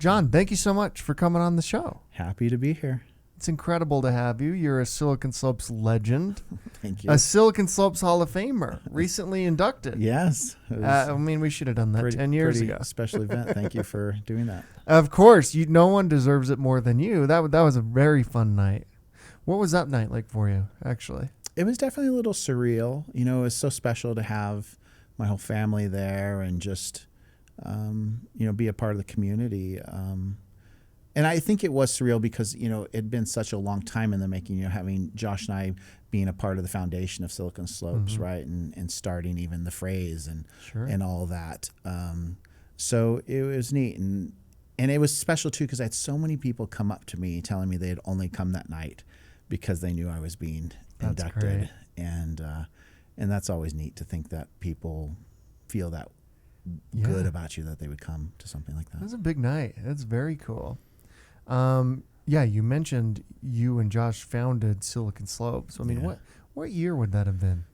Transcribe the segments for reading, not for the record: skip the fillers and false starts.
John, thank you so much for coming on the show. Happy to be here. It's incredible to have you. You're a Silicon Slopes legend. Thank you. A Silicon Slopes Hall of Famer, recently inducted. Yes. We should have done that 10 years ago. Special event. Thank you for doing that. Of course. No one deserves it more than you. That was a very fun night. What was that night like for you, actually? It was definitely a little surreal. It was so special to have my whole family there and just, be a part of the community. And I think it was surreal because, it'd been such a long time in the making, having Josh and I being a part of the foundation of Silicon Slopes, Mm-hmm. right? And starting even the phrase and Sure. and all that. So it was neat. And it was special, too, because I had so many people come up to me telling me they had only come that night because they knew I was being inducted. Great. And that's always neat to think that people feel that Yeah. good about you that they would come to something like That that. was a big night. That's very cool. You mentioned you and Josh founded Silicon Slopes. I mean, Yeah. what year would that have been?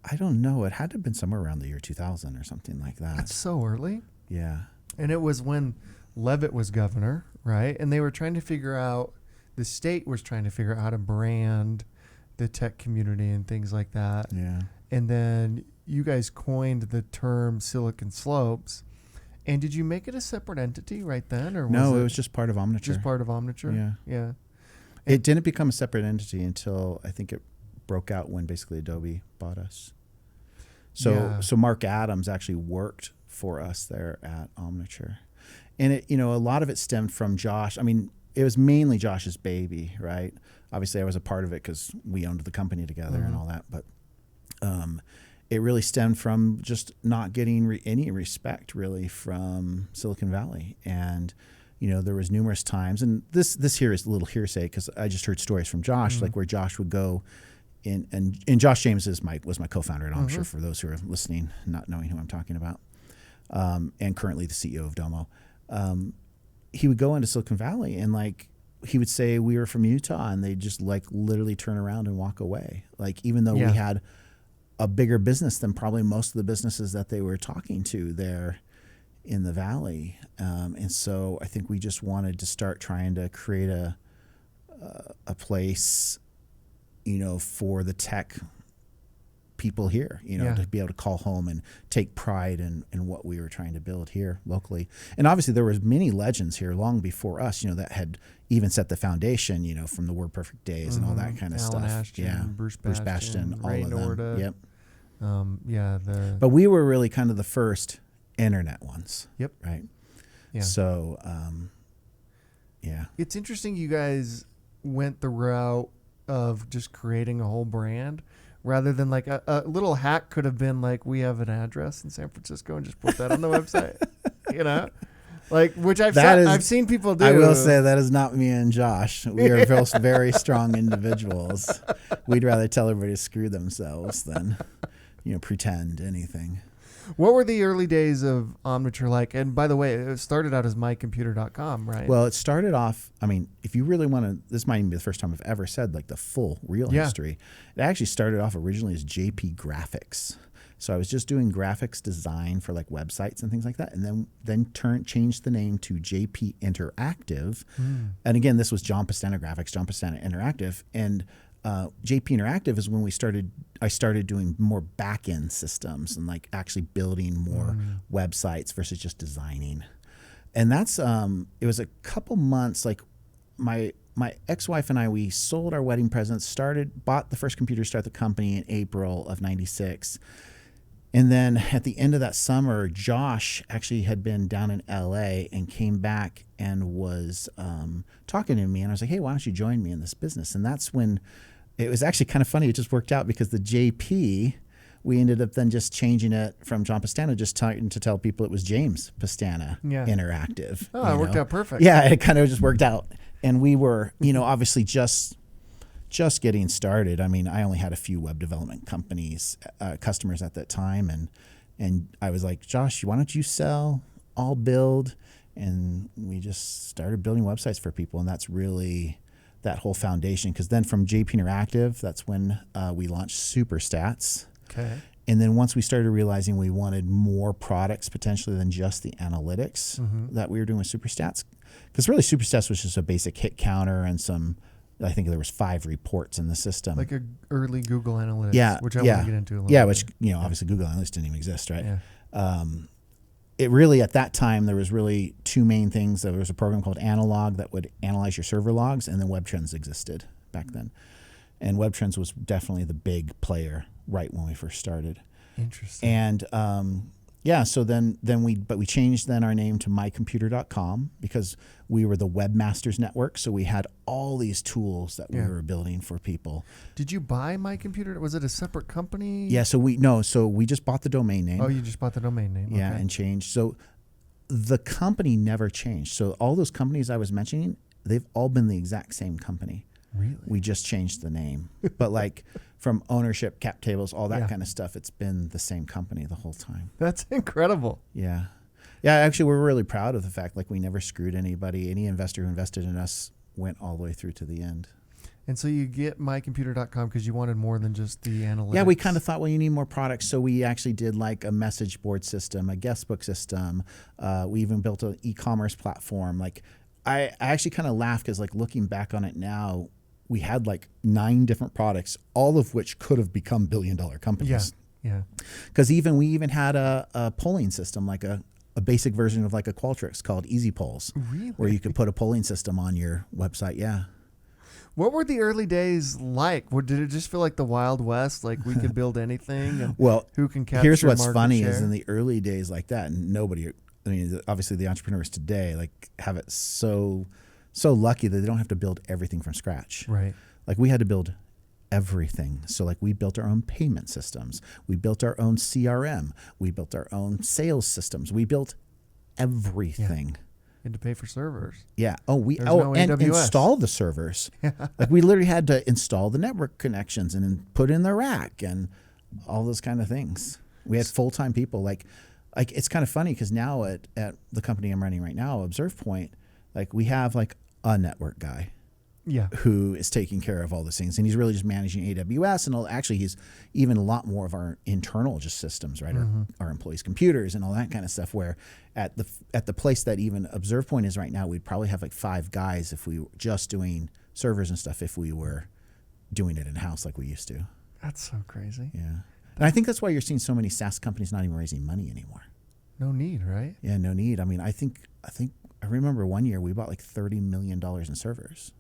I don't know. It had to have been somewhere around the year 2000 or something like that. That's so early. Yeah. And it was when Levitt was governor, right? And they were trying to figure out, the state was trying to figure out how to brand the tech community and things like that. Yeah. And then you guys coined the term Silicon Slopes. And did you make it a separate entity right then? Or No, it was just part of Omniture. just part of Omniture? Yeah. Yeah. It didn't become a separate entity until I think it broke out when basically Adobe bought us. Yeah. So Mark Adams actually worked for us there at Omniture. And it, a lot of it stemmed from Josh. I mean, it was mainly Josh's baby, right? Obviously I was a part of it because we owned the company together and all that, but it really stemmed from just not getting any respect really from Silicon Valley. And, there was numerous times, and this here is a little hearsay because I just heard stories from Josh, like where Josh would go in, and Josh James was my co-founder at Omniture, for those who are listening, not knowing who I'm talking about, and currently the CEO of Domo. He would go into Silicon Valley and he would say we were from Utah, and they'd just literally turn around and walk away. Even though we had a bigger business than probably most of the businesses that they were talking to there in the Valley. And so I think we just wanted to start trying to create a place, for the tech people here, to be able to call home and take pride in what we were trying to build here locally. And obviously there was many legends here long before us, that had even set the foundation, from the WordPerfect days and all that kind of Alan stuff. Ashton, Bruce Bastian, all Ray of them. Norda. Yep. But we were really kind of the first internet ones. Yep. Right. Yeah. So, yeah. It's interesting you guys went the route of just creating a whole brand rather than a little hack could have been we have an address in San Francisco and just put that on the website, which I've seen people do. I will say that is not me and Josh. We are both very strong individuals. We'd rather tell everybody to screw themselves than, pretend anything. What were the early days of Omniture like? And by the way, it started out as mycomputer.com, right? Well, it started off, if you really want to, this might even be the first time I've ever said the full real history. It actually started off originally as JP Graphics. So I was just doing graphics design for websites and things like that. And then changed the name to JP Interactive. And again, this was John Pestana Graphics, John Pestana Interactive. And JP Interactive is when I started doing more back-end systems and actually building more websites versus just designing. And that's, it was a couple months, my ex-wife and I, we sold our wedding presents, bought the first computer, started the company in April of 96. And then at the end of that summer, Josh actually had been down in LA and came back and was talking to me. And I was like, hey, why don't you join me in this business? And that's when it was actually kind of funny. It just worked out because the JP, we ended up then just changing it from John Pestana, just to tell people it was James Pestana Interactive. Oh, it worked out perfect. Yeah, it kind of just worked out. And we were, obviously just getting started. I only had a few web development companies, customers at that time. And I was like, Josh, why don't you sell? I'll build. And we just started building websites for people. And that's really that whole foundation. Because then from JP Interactive, that's when we launched Superstats. Okay. And then once we started realizing we wanted more products potentially than just the analytics that we were doing with Superstats, because really Superstats was just a basic hit counter and some, I think there was 5 reports in the system. Like a early Google Analytics, which I want to get into a little bit. Which, obviously Google Analytics didn't even exist, right? Yeah. It really, at that time, there was really 2 main things. There was a program called Analog that would analyze your server logs, and then WebTrends existed back then. And WebTrends was definitely the big player right when we first started. Interesting. And so then we changed then our name to mycomputer.com because we were the Webmasters Network. So we had all these tools that we were building for people. Did you buy My Computer? Was it a separate company? Yeah. So we just bought the domain name. Oh, you just bought the domain name. Yeah, okay. and changed. So the company never changed. So all those companies I was mentioning, they've all been the exact same company. Really? We just changed the name. But like from ownership, cap tables, all that kind of stuff, it's been the same company the whole time. That's incredible. Yeah. Yeah, actually, we're really proud of the fact like we never screwed anybody. Any investor who invested in us went all the way through to the end. And so you get mycomputer.com because you wanted more than just the analytics. Yeah, we kind of thought, well, you need more products. So we actually did like a message board system, a guest book system. We even built an e-commerce platform. Like I actually kind of laugh because like looking back on it now, we had like 9 different products, all of which could have become billion-dollar companies. Yeah. Because we even had a polling system, like a basic version of like a Qualtrics called Easy Polls, Really? where you could put a polling system on your website. Yeah. What were the early days like? Did it just feel like the Wild West? Like we could build anything? And well, who can capture here's what's market funny share? is in the early days like that, obviously the entrepreneurs today like have it so lucky that they don't have to build everything from scratch. Right. Like we had to build everything. So like we built our own payment systems. We built our own CRM. We built our own sales systems. We built everything. Yeah. And to pay for servers. Yeah. No and AWS. install the servers. Like we literally had to install the network connections and then put in the rack and all those kind of things. We had full-time people. Like it's kind of funny because now at the company I'm running right now, ObservePoint, like we have like a network guy. Yeah. Who is taking care of all those things, and he's really just managing AWS, and actually he's even a lot more of our internal just systems, right? Our employees' computers and all that kind of stuff. Where at the place that even ObservePoint is right now, we'd probably have like 5 guys if we were just doing servers and stuff. If we were doing it in house like we used to. That's so crazy. Yeah, and I think that's why you're seeing so many SaaS companies not even raising money anymore. No need, right? Yeah, no need. I mean, I remember one year we bought like $30 million in servers.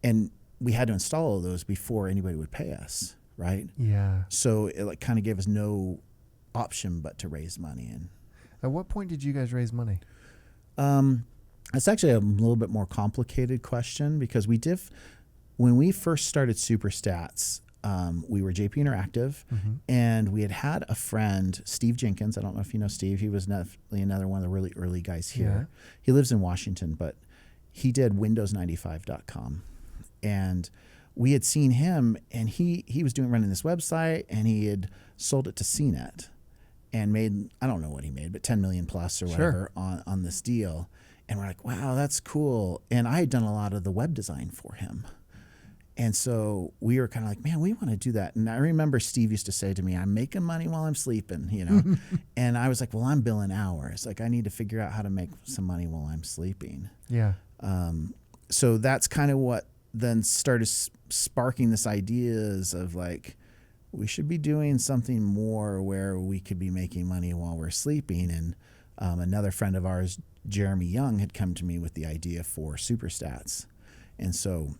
And we had to install all those before anybody would pay us, right? Yeah. So it like kind of gave us no option but to raise money. And At what point did you guys raise money? it's actually a little bit more complicated question because when we first started Superstats, we were JP Interactive, and we had a friend, Steve Jenkins. I don't know if you know Steve. He was definitely another one of the really early guys here. Yeah. He lives in Washington, but he did Windows95.com. And we had seen him, and he was running this website, and he had sold it to CNET and made, I don't know what he made, but 10 million plus or whatever on this deal. And we're like, wow, that's cool. And I had done a lot of the web design for him. And so we were kind of like, man, we want to do that. And I remember Steve used to say to me, I'm making money while I'm sleeping, And I was like, well, I'm billing hours. Like I need to figure out how to make some money while I'm sleeping. Yeah. So that's kind of what then started sparking this ideas of like, we should be doing something more where we could be making money while we're sleeping. And another friend of ours, Jeremy Young, had come to me with the idea for Superstats. And so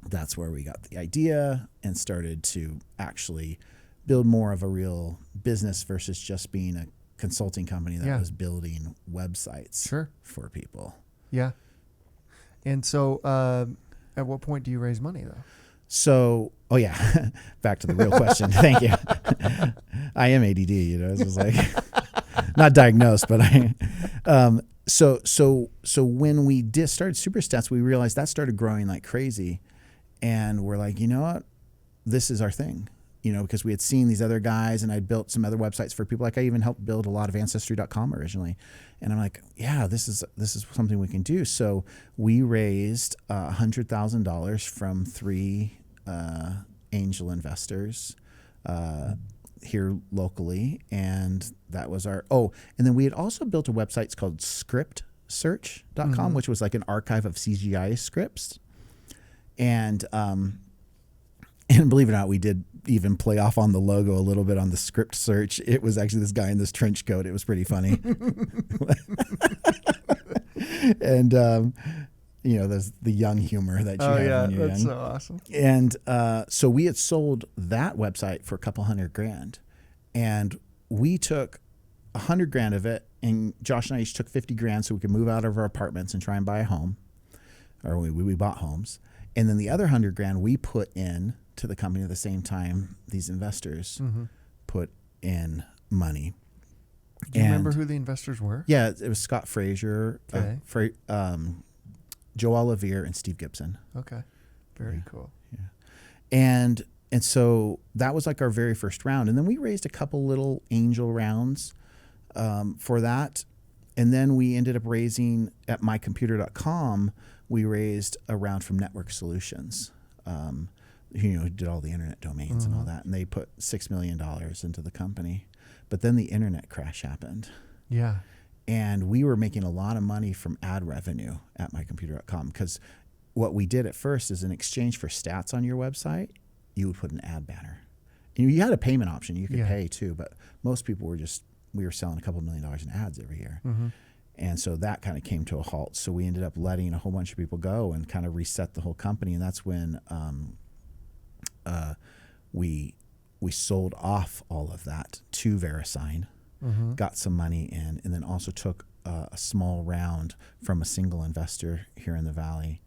that's where we got the idea and started to actually build more of a real business versus just being a consulting company that was building websites for people. Yeah. And so at what point do you raise money, though? So, back to the real question. Thank you. I am ADD, it's just like not diagnosed, but so when we started Superstats, we realized that started growing like crazy, and we're like, you know what, this is our thing, because we had seen these other guys, and I'd built some other websites for people. Like I even helped build a lot of Ancestry.com originally, and I'm like, yeah, this is something we can do. So we raised $100,000 from 3 angel investors. here locally, and that was our. Oh, and then we had also built a website. It's called scriptsearch.com, which was like an archive of CGI scripts, and believe it or not, we did even play off on the logo a little bit on the script search. It was actually this guy in this trench coat. It was pretty funny. And, there's the young humor that you have when you're that's young. so awesome. And so we had sold that website for $200,000. And we took $100,000 of it, and Josh and I each took $50,000 so we could move out of our apartments and try and buy a home. Or we bought homes. And then the other $100,000 we put in to the company at the same time. These investors put in money. Do you remember who the investors were? Yeah, it was Scott Frazier, Okay. Joe Olivier, and Steve Gibson. Okay. Very cool. Yeah. And so that was like our very first round. And then we raised a couple little angel rounds for that. And then we ended up raising at mycomputer.com, we raised a round from Network Solutions, who did all the internet domains and all that. And they put $6 million into the company. But then the internet crash happened. Yeah. And we were making a lot of money from ad revenue at mycomputer.com, because what we did at first is in exchange for stats on your website, you would put an ad banner. And you had a payment option. You could pay too, but most people we were selling a couple $1 million in ads every year. And so that kind of came to a halt. So we ended up letting a whole bunch of people go and kind of reset the whole company. And that's when we sold off all of that to VeriSign, got some money in, and then also took a small round from a single investor here in the Valley.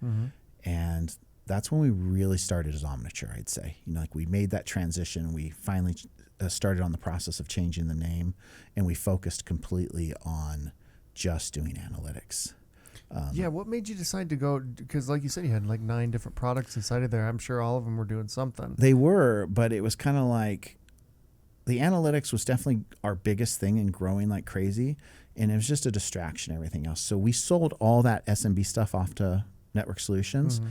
And that's when we really started as Omniture, I'd say. We made that transition, and we finally started on the process of changing the name, and we focused completely on just doing analytics. What made you decide to go? Because like you said, you had like 9 different products inside of there. I'm sure all of them were doing something. They were, but it was kind of like the analytics was definitely our biggest thing and growing like crazy. And it was just a distraction, everything else. So we sold all that SMB stuff off to Network Solutions,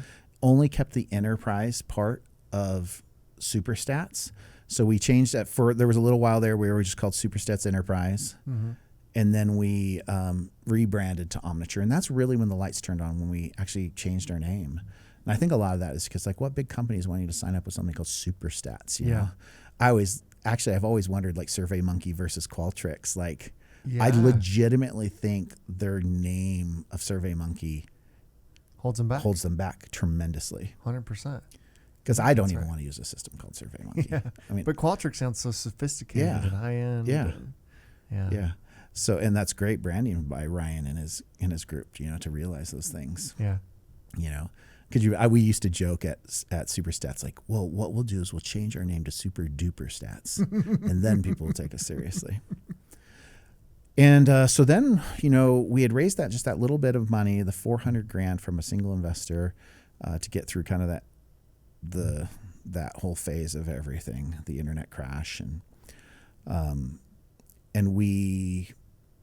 only kept the enterprise part of Superstats. So we changed that there was a little while there where we were just called Superstats Enterprise. And then we rebranded to Omniture. And that's really when the lights turned on, when we actually changed our name. And I think a lot of that is because what big companies want you to sign up with something called Superstats? You know? I've always wondered SurveyMonkey versus Qualtrics. I legitimately think their name of SurveyMonkey holds them back tremendously. 100%. Because I don't even want to use a system called SurveyMonkey. But Qualtrics sounds so sophisticated and high end. Yeah. So, and that's great branding by Ryan and his group, to realize those things. Yeah. We used to joke at Superstats, well, what we'll do is we'll change our name to Super Duper Stats, and then people will take us seriously. And so then, we had raised just that little bit of money, the $400,000 from a single investor, to get through kind of that whole phase of everything, the internet crash, and we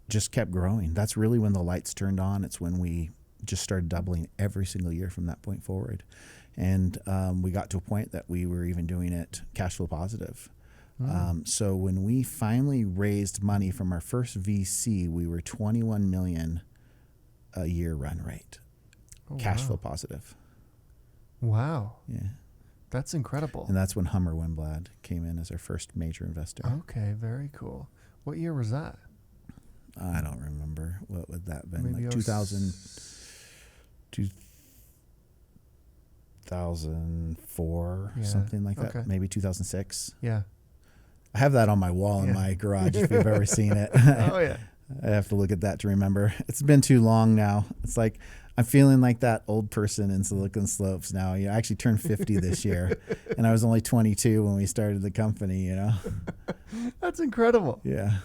just kept growing. That's really when the lights turned on. It's when we just started doubling every single year from that point forward. And we got to a point that we were even doing it cash flow positive. So when we finally raised money from our first VC, we were 21 million a year run rate, cash flow positive. Wow. Yeah. That's incredible. And that's when Hummer Winblad came in as our first major investor. Okay, very cool. What year was that? I don't remember. What would that have been? Maybe 2004, something like that. Okay. Maybe 2006. Yeah. I have that on my wall in my garage if you've ever seen it. Oh, yeah. I have to look at that to remember. It's been too long now. It's like I'm feeling like that old person in Silicon Slopes now. I actually turned 50 this year, and I was only 22 when we started the company, That's incredible. Yeah.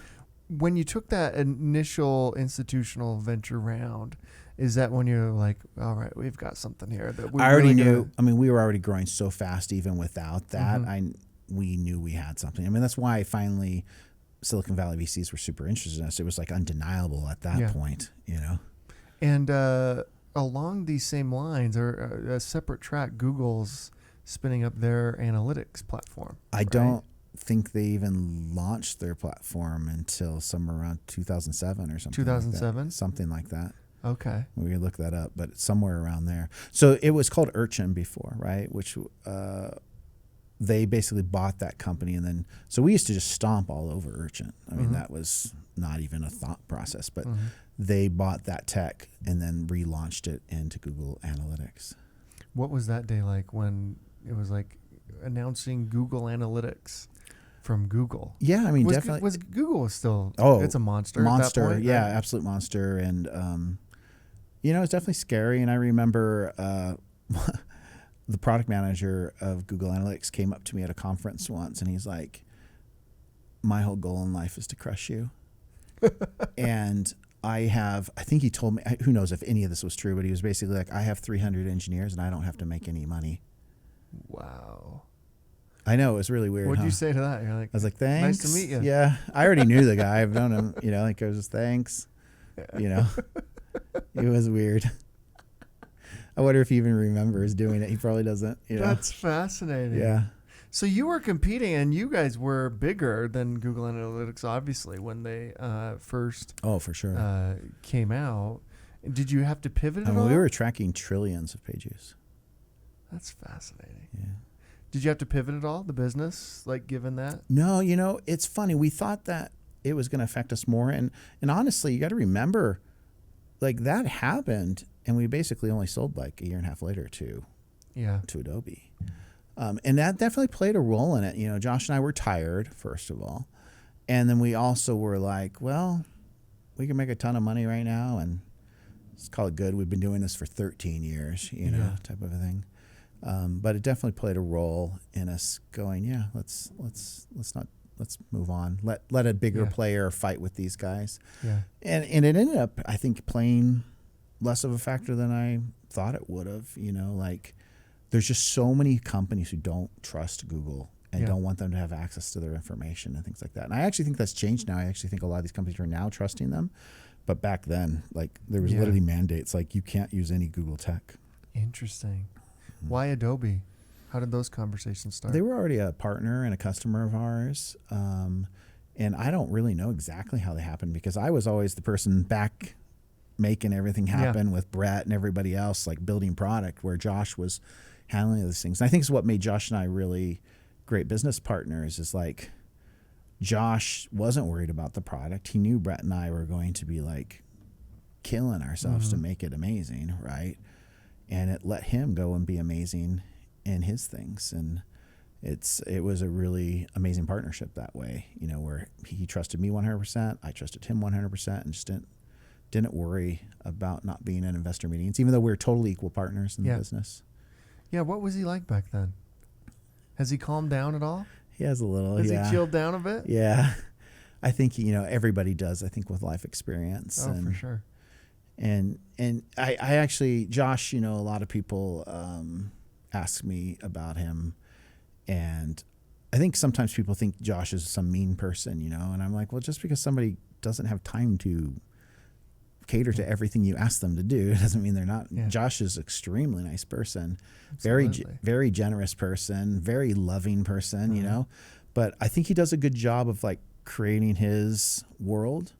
When you took that initial institutional venture round, is that when you're like, all right, we've got something here that we I already knew. We were already growing so fast even without that. We knew we had something. That's why finally Silicon Valley VCs were super interested in us. It was undeniable at that point, And along these same lines, or a separate track, Google's spinning up their analytics platform. I don't think they even launched their platform until somewhere around 2007 or something. 2007? Something like that. Okay. We can look that up, but it's somewhere around there. So it was called Urchin before, right? Which they basically bought that company, and then so we used to just stomp all over Urchin. I mean, that was not even a thought process, but they bought that tech and then relaunched it into Google Analytics. What was that day like when it was like announcing Google Analytics from Google? Yeah, I mean, definitely. Was Google still? Oh, it's a monster. Monster, at that point, yeah, right? absolute monster, and it's definitely scary. And I remember the product manager of Google Analytics came up to me at a conference once, and he's like, "My whole goal in life is to crush you," and I think he told me, who knows if any of this was true, but he was basically like, I have 300 engineers and I don't have to make any money. Wow. I know, it was really weird. What'd you say to that? You're like, I was like, thanks. Nice to meet you. Yeah. I already knew the guy. I've known him, like I was just, thanks. It was weird. I wonder if he even remembers doing it. He probably doesn't. That's fascinating. Yeah. So you were competing, and you guys were bigger than Google Analytics, obviously, when they first for sure. Came out. Did you have to pivot at all? We were tracking trillions of page views. That's fascinating. Yeah. Did you have to pivot at all, the business, like given that? No, it's funny. We thought that it was going to affect us more. And honestly, you got to remember, like that happened, and we basically only sold like a year and a half later to Adobe. And that definitely played a role in it. Josh and I were tired, first of all. And then we also were like, well, we can make a ton of money right now and let's call it good. We've been doing this for 13 years, type of a thing. But it definitely played a role in us going, let's move on. Let a bigger player fight with these guys. Yeah. And it ended up, I think, playing less of a factor than I thought it would have. Like there's just so many companies who don't trust Google and don't want them to have access to their information and things like that. And I actually think that's changed now. I actually think a lot of these companies are now trusting them. But back then, like there was literally mandates like you can't use any Google tech. Interesting. Why Adobe? How did those conversations start? They were already a partner and a customer of ours. And I don't really know exactly how they happened because I was always the person back making everything happen with Brett and everybody else, like building product, where Josh was handling those things. And I think it's what made Josh and I really great business partners is like Josh wasn't worried about the product. He knew Brett and I were going to be like killing ourselves to make it amazing, right? And it let him go and be amazing in his things. And it was a really amazing partnership that way, where he trusted me 100%, I trusted him 100%, and just didn't worry about not being in investor meetings, even though we were totally equal partners in the business. Yeah, what was he like back then? Has he calmed down at all? He has a little, Has he chilled down a bit? Yeah. I think, everybody does, I think, with life experience. Oh, for sure. And I actually, Josh, a lot of people ask me about him. And I think sometimes people think Josh is some mean person, and I'm like, well, just because somebody doesn't have time to cater to everything you ask them to do doesn't mean they're not. Yeah. Josh is an extremely nice person, very generous person, very loving person, but I think he does a good job of like creating his world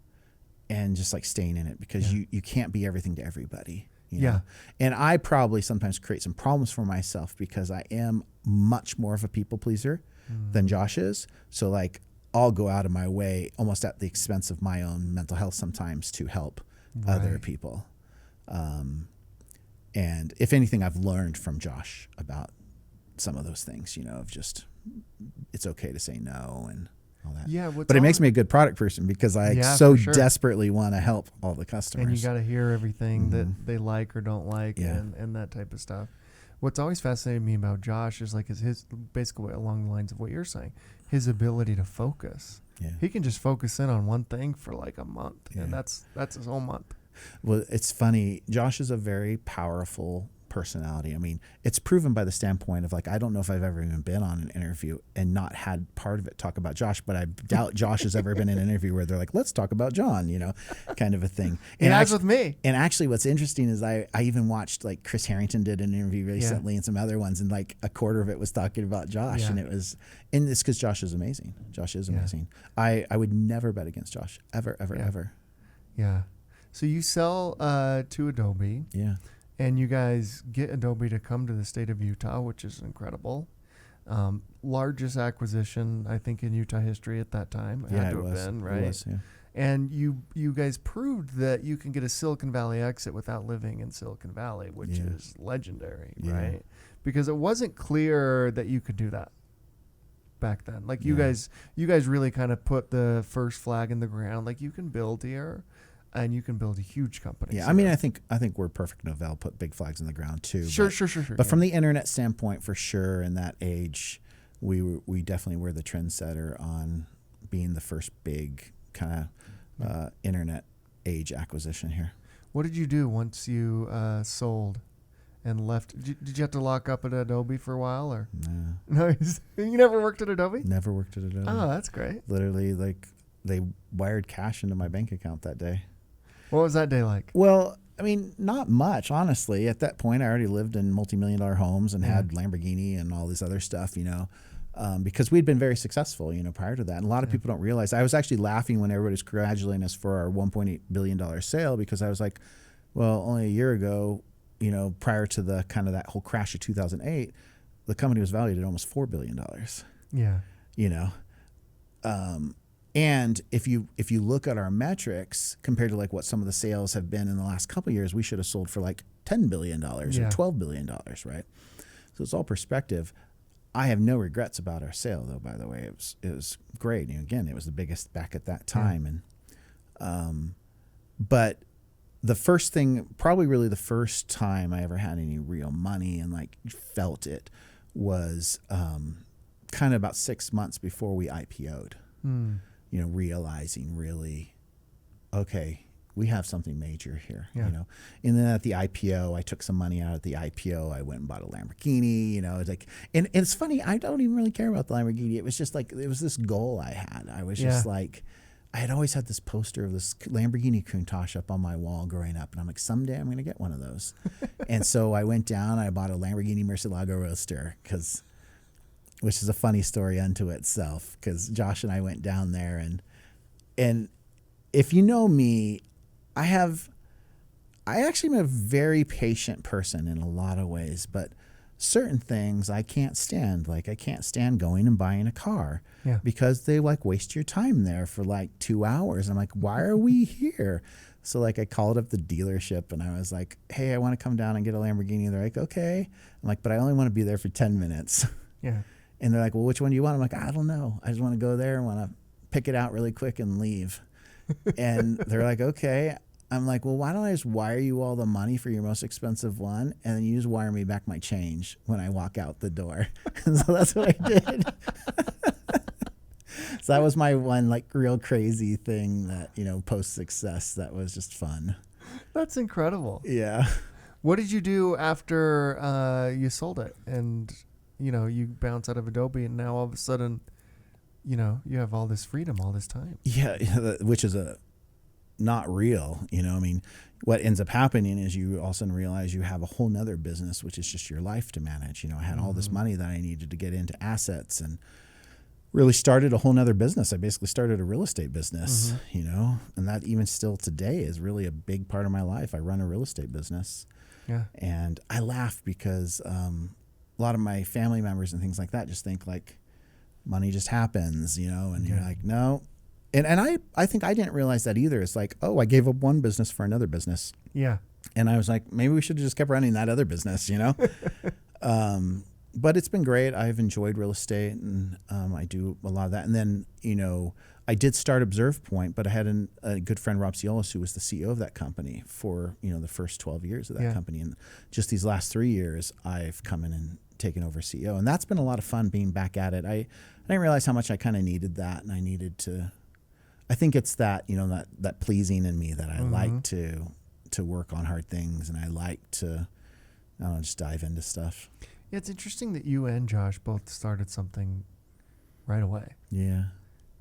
and just like staying in it because you can't be everything to everybody. know? And I probably sometimes create some problems for myself because I am much more of a people pleaser than Josh is. So like I'll go out of my way almost at the expense of my own mental health sometimes to help other people. And if anything, I've learned from Josh about some of those things, of just, it's okay to say no and all that. Yeah, but it makes me a good product person because I desperately want to help all the customers. And you got to hear everything that they like or don't like and that type of stuff. What's always fascinated me about Josh is like his basically along the lines of what you're saying, his ability to focus. Yeah. He can just focus in on one thing for like a month, and that's his whole month. Well, it's funny. Josh is a very powerful personality. I mean, it's proven by the standpoint of like, I don't know if I've ever even been on an interview and not had part of it talk about Josh, but I doubt Josh has ever been in an interview where they're like, let's talk about John, you know, kind of a thing. And as with me. And actually what's interesting is I even watched like Chris Harrington did an interview recently and some other ones, and like a quarter of it was talking about Josh, and it's because Josh is amazing. Josh is amazing. I would never bet against Josh ever. Yeah. So you sell to Adobe. Yeah. And you guys get Adobe to come to the state of Utah, which is incredible. Largest acquisition, I think, in Utah history at that time. Yeah, it was. Right? It was, yeah. And you guys proved that you can get a Silicon Valley exit without living in Silicon Valley, which is legendary, right? Because it wasn't clear that you could do that back then. Like you guys really kind of put the first flag in the ground. Like, you can build here. And you can build a huge company. Yeah, I mean, I think we're perfect Novell put big flags in the ground too. Sure. But from the internet standpoint, for sure, in that age, we definitely were the trendsetter on being the first big kind of internet age acquisition here. What did you do once you sold and left? Did you have to lock up at Adobe for a while, or no? You never worked at Adobe? Never worked at Adobe. Oh, that's great. Literally, like, they wired cash into my bank account that day. What was that day like? Well, I mean, not much, honestly. At that point, I already lived in multi-million-dollar homes and had Lamborghini and all this other stuff, you know, because we'd been very successful, you know, prior to that. And a lot of people don't realize. I was actually laughing when everybody was congratulating us for our $1.8 billion sale, because I was like, well, only a year ago, you know, prior to the kind of that whole crash of 2008, the company was valued at almost $4 billion. Yeah. You know, and if you look at our metrics compared to like what some of the sales have been in the last couple of years, we should have sold for like $10 billion or $12 billion, right? So it's all perspective. I have no regrets about our sale, though. By the way, it was great. And again, it was the biggest back at that time, and but the first thing, probably really the first time I ever had any real money and like felt it, was kind of about 6 months before we IPO'd. You know, realizing really, okay, we have something major here, you know. And then at the IPO, I took some money out at the IPO. I went and bought a Lamborghini, you know. It's like, and it's funny, I don't even really care about the Lamborghini. It was just like, it was this goal I had. I was just like, I had always had this poster of this Lamborghini Countach up on my wall growing up. And I'm like, someday I'm going to get one of those. And so I went down, I bought a Lamborghini Murcielago Roadster, which is a funny story unto itself, because Josh and I went down there, and if you know me, I actually am a very patient person in a lot of ways, but certain things I can't stand. Like, I can't stand going and buying a car because they like waste your time there for like 2 hours. I'm like, why are we here? So like, I called up the dealership and I was like, hey, I want to come down and get a Lamborghini. They're like, okay. I'm like, but I only want to be there for 10 minutes. Yeah. And they're like, well, which one do you want? I'm like, I don't know. I just want to go there and want to pick it out really quick and leave. And they're like, okay. I'm like, well, why don't I just wire you all the money for your most expensive one, and then you just wire me back my change when I walk out the door. And so that's what I did. So that was my one like real crazy thing that, you know, post success, that was just fun. That's incredible. Yeah. What did you do after you sold it? And you know, you bounce out of Adobe, and now all of a sudden, you know, you have all this freedom, all this time. Yeah, which is not real. You know, I mean, what ends up happening is you all of a sudden realize you have a whole nother business, which is just your life to manage. You know, I had all this money that I needed to get into assets, and really started a whole nother business. I basically started a real estate business, you know, and that even still today is really a big part of my life. I run a real estate business. Yeah. And I laugh because a lot of my family members and things like that just think like money just happens, you know, and you're like, no. And I think I didn't realize that either. It's like, oh, I gave up one business for another business. Yeah. And I was like, maybe we should have just kept running that other business, you know? But it's been great. I've enjoyed real estate, and I do a lot of that. And then, you know, I did start ObservePoint, but I had a good friend, Rob Ciolis, who was the CEO of that company for, you know, the first 12 years of that company. And just these last 3 years, I've come in and taken over CEO. And that's been a lot of fun being back at it. I didn't realize how much I kind of needed that. And I needed to, I think it's that, you know, that pleasing in me that I like to work on hard things. And I like to I don't know, just dive into stuff. Yeah, it's interesting that you and Josh both started something right away. Yeah.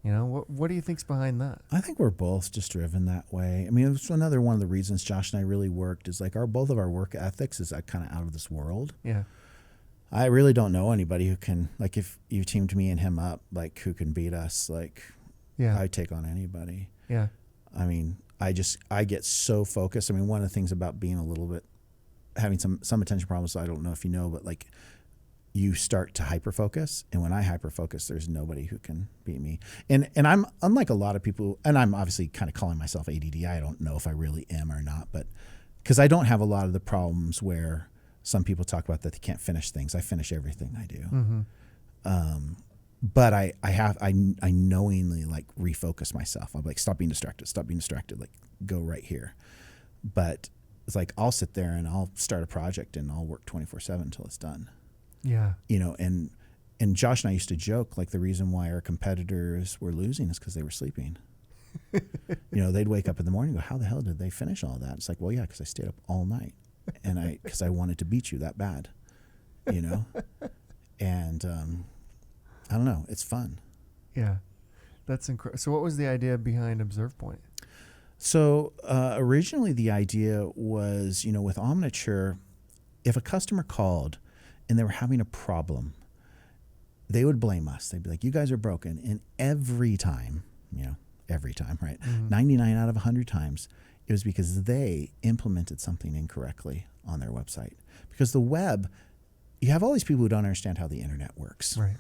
You know, what do you think's behind that? I think we're both just driven that way. I mean, it's another one of the reasons Josh and I really worked is like both of our work ethics is kind of out of this world. Yeah. I really don't know anybody who can, like, if you teamed me and him up, like, who can beat us. Like, yeah, I'd take on anybody. Yeah. I mean, I get so focused. I mean, one of the things about being a little bit, having some attention problems, I don't know if you know, but like, you start to hyper-focus. And when I hyper-focus, there's nobody who can beat me. And I'm, unlike a lot of people, and I'm obviously kind of calling myself ADD. I don't know if I really am or not, but because I don't have a lot of the problems where some people talk about that they can't finish things. I finish everything I do. Mm-hmm. But I knowingly like refocus myself. I'm like, stop being distracted, like go right here. But it's like, I'll sit there and I'll start a project and I'll work 24/7 until it's done. Yeah. You know, and Josh and I used to joke, like the reason why our competitors were losing is because they were sleeping. You know, they'd wake up in the morning and go, how the hell did they finish all that? It's like, well, yeah, because I stayed up all night. And because I wanted to beat you that bad, you know? And I don't know, it's fun. Yeah. That's incredible. So what was the idea behind ObservePoint? So originally the idea was, you know, with Omniture, if a customer called and they were having a problem, they would blame us. They'd be like, you guys are broken. And every time, right? Mm-hmm. 99 out of 100 times, it was because they implemented something incorrectly on their website. Because the web, you have all these people who don't understand how the internet works. Right.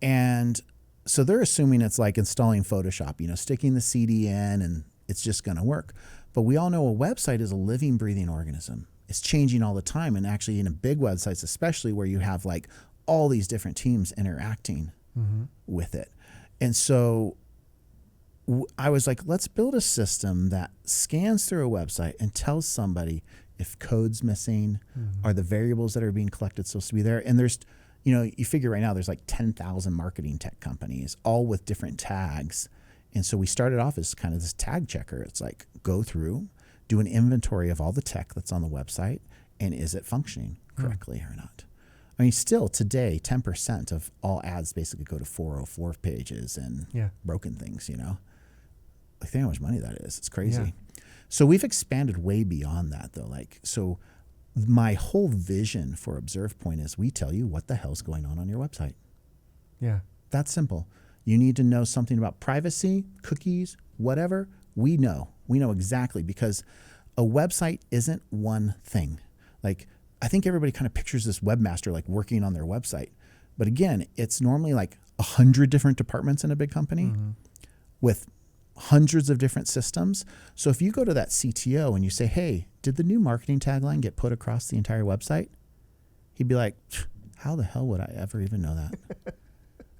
And so they're assuming it's like installing Photoshop, you know, sticking the CD in and it's just going to work. But we all know a website is a living, breathing organism. It's changing all the time. And actually in a big websites, especially where you have like all these different teams interacting mm-hmm. with it. And so I was like, let's build a system that scans through a website and tells somebody if code's missing, mm-hmm. are the variables that are being collected supposed to be there. And there's, you know, you figure right now there's like 10,000 marketing tech companies, all with different tags. And so we started off as kind of this tag checker. It's like, go through, do an inventory of all the tech that's on the website, and is it functioning correctly or not? I mean, still today, 10% of all ads basically go to 404 pages and broken things, you know? Like, think how much money that is. It's crazy. Yeah. So we've expanded way beyond that, though. Like, so my whole vision for ObservePoint is we tell you what the hell's going on your website. Yeah. That's simple. You need to know something about privacy, cookies, whatever. We know. We know exactly, because a website isn't one thing. Like, I think everybody kind of pictures this webmaster like working on their website. But again, it's normally like 100 different departments in a big company mm-hmm. with hundreds of different systems. So if you go to that CTO and you say, hey, did the new marketing tagline get put across the entire website? He'd be like, how the hell would I ever even know that?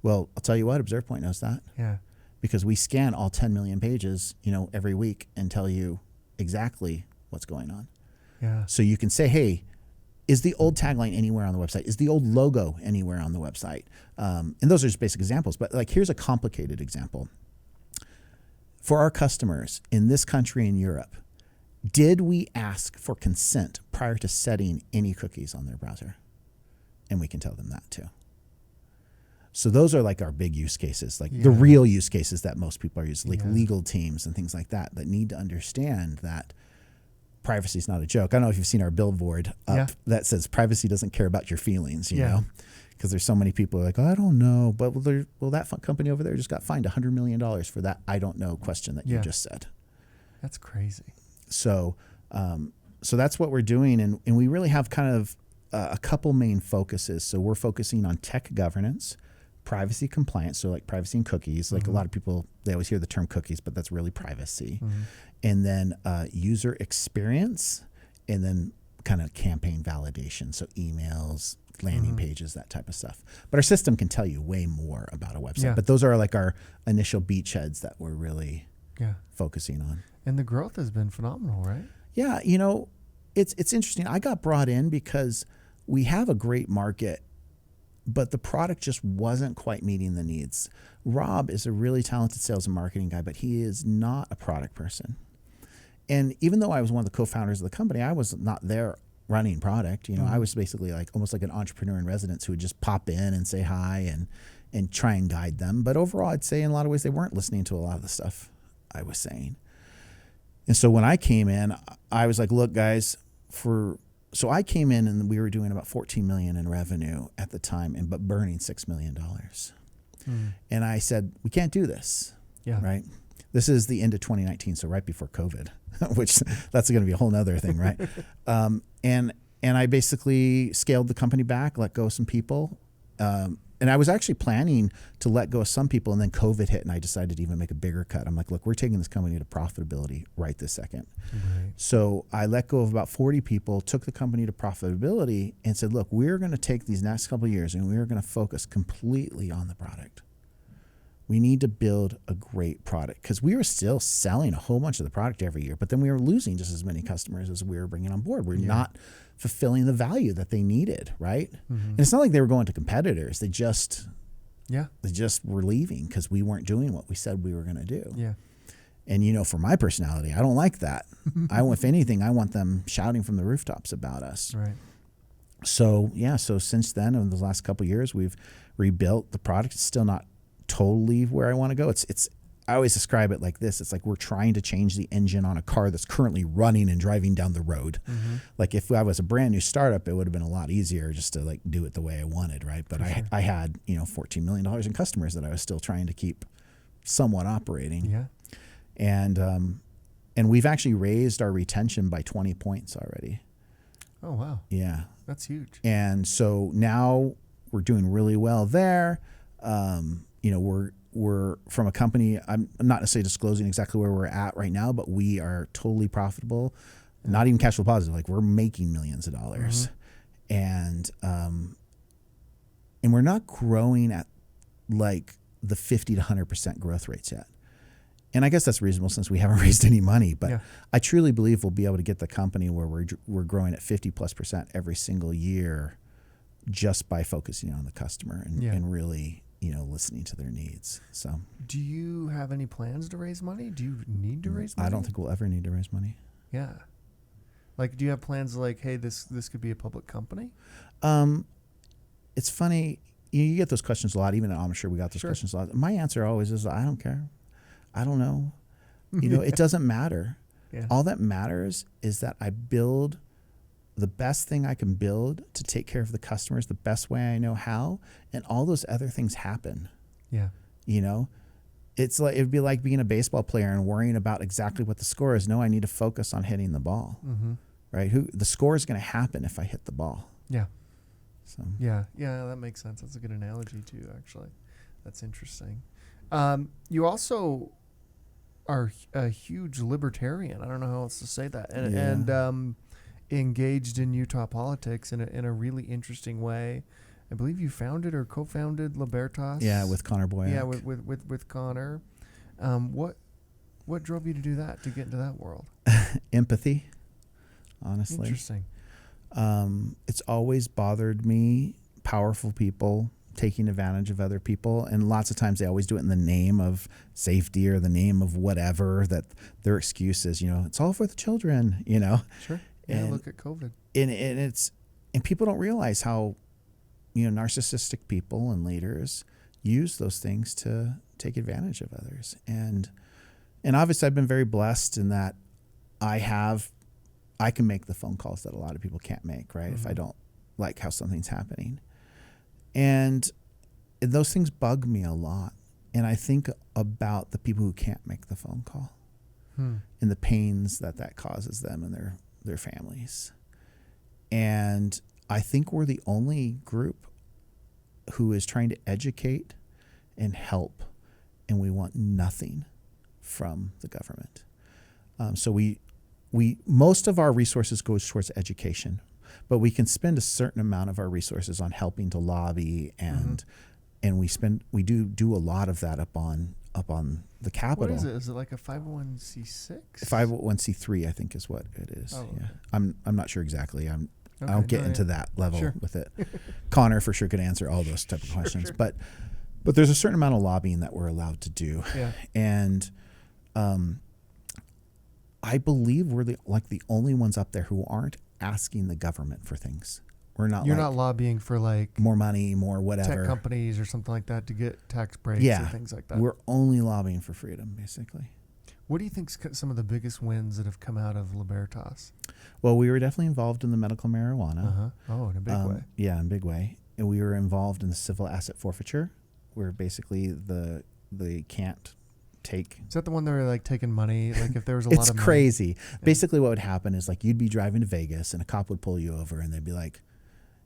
Well, I'll tell you what, ObservePoint knows that. Yeah. Because we scan all 10 million pages, you know, every week and tell you exactly what's going on. Yeah. So you can say, hey, is the old tagline anywhere on the website? Is the old logo anywhere on the website? And those are just basic examples. But like, here's a complicated example. For our customers in this country and Europe, did we ask for consent prior to setting any cookies on their browser? And we can tell them that too. So those are like our big use cases, like the real use cases that most people are using, like legal teams and things like that need to understand that privacy is not a joke. I don't know if you've seen our billboard up that says privacy doesn't care about your feelings, you know? Because there's so many people who are like, oh, I don't know. But that company over there just got fined $100 million for that I don't know question that you just said. That's crazy. So that's what we're doing. And we really have kind of a couple main focuses. So we're focusing on tech governance, privacy compliance. So like privacy and cookies. Like a lot of people, they always hear the term cookies, but that's really privacy. Mm-hmm. And then user experience, and then kind of campaign validation. So emails, landing pages, that type of stuff. But our system can tell you way more about a website. But those are like our initial beachheads that we're really focusing on. And the growth has been phenomenal, right? Yeah, you know, it's interesting. I got brought in because we have a great market, but the product just wasn't quite meeting the needs. Rob is a really talented sales and marketing guy, but he is not a product person. And even though I was one of the co-founders of the company, I was not there running product. I was basically like almost like an entrepreneur in residence who would just pop in and say hi and try and guide them. But overall, I'd say in a lot of ways they weren't listening to a lot of the stuff I was saying. And so when I came in, I was like, look, guys, so I came in and we were doing about $14 million in revenue at the time, but burning $6 million. And I said, we can't do this. Yeah. Right. This is the end of 2019. So right before COVID, which that's going to be a whole nother thing. Right. And I basically scaled the company back, let go of some people. And I was actually planning to let go of some people, and then COVID hit and I decided to even make a bigger cut. I'm like, look, we're taking this company to profitability right this second. Right. So I let go of about 40 people, took the company to profitability and said, look, we're going to take these next couple of years and we're going to focus completely on the product. We need to build a great product because we were still selling a whole bunch of the product every year, but then we were losing just as many customers as we were bringing on board. We're not fulfilling the value that they needed, right? And it's not like they were going to competitors. They just were leaving because we weren't doing what we said we were going to do. Yeah. And for my personality, I don't like that. If anything, I want them shouting from the rooftops about us. Right. So since then, in the last couple of years, we've rebuilt the product. It's still not totally where I want to go. I always describe it like this. It's like we're trying to change the engine on a car that's currently running and driving down the road. Like if I was a brand new startup, it would have been a lot easier just to like do it the way I wanted, right? But I had, $14 million in customers that I was still trying to keep somewhat operating. Yeah. And we've actually raised our retention by 20 points already. Oh, wow. Yeah. That's huge. And so now we're doing really well there. We're from a company, I'm not necessarily disclosing exactly where we're at right now, but we are totally profitable, not even cash flow positive. Like we're making millions of dollars. And we're not growing at like the 50 to 100% growth rates yet. And I guess that's reasonable since we haven't raised any money, but I truly believe we'll be able to get the company where we're growing at 50+% every single year just by focusing on the customer and really, listening to their needs. So, do you have any plans to raise money? Do you need to raise money? I don't think we'll ever need to raise money. Yeah. Like, do you have plans like, hey, this could be a public company? It's funny. You get those questions a lot. Even I'm sure we got those questions a lot. My answer always is, I don't care. I don't know. It doesn't matter. Yeah. All that matters is that I build the best thing I can build to take care of the customers the best way I know how, and all those other things happen. Yeah. It's like it'd be like being a baseball player and worrying about exactly what the score is. No, I need to focus on hitting the ball. Right? The score is going to happen if I hit the ball. Yeah. So. Yeah, that makes sense. That's a good analogy too, actually. That's interesting. You also are a huge libertarian. I don't know how else to say that. And engaged in Utah politics in a really interesting way. I believe you founded or co-founded Libertas. Yeah, with Connor Boyack. Yeah, with Connor. What drove you to do that, to get into that world? Empathy, honestly. Interesting. It's always bothered me, powerful people taking advantage of other people, and lots of times they always do it in the name of safety or the name of whatever, that their excuse is, it's all for the children, Sure. Yeah, and, look at COVID. And people don't realize how, narcissistic people and leaders use those things to take advantage of others. And obviously I've been very blessed in that I can make the phone calls that a lot of people can't make, right? If I don't like how something's happening. And those things bug me a lot. And I think about the people who can't make the phone call and the pains that causes them and their families. And I think we're the only group who is trying to educate and help, and we want nothing from the government. So we most of our resources goes towards education, but we can spend a certain amount of our resources on helping to lobby, and we do a lot of that up on the Capitol. What is it? Is it like a 501c6? 501c3, I think, is what it is. Oh, okay. Yeah, I'm not sure exactly. I don't get into that level with it. Connor for sure could answer all those type of questions, but there's a certain amount of lobbying that we're allowed to do, and I believe we're the only ones up there who aren't asking the government for things. We're not. You're not lobbying for like more money, more whatever. Tech companies or something like that to get tax breaks or things like that. We're only lobbying for freedom, basically. What do you think some of the biggest wins that have come out of Libertas? Well, we were definitely involved in the medical marijuana. Oh, in a big way. Yeah, in a big way. And we were involved in the civil asset forfeiture, where basically they can't take. Is that the one that were like taking money? Like if there was a lot of money? It's crazy. Yeah. Basically what would happen is like you'd be driving to Vegas and a cop would pull you over and they'd be like,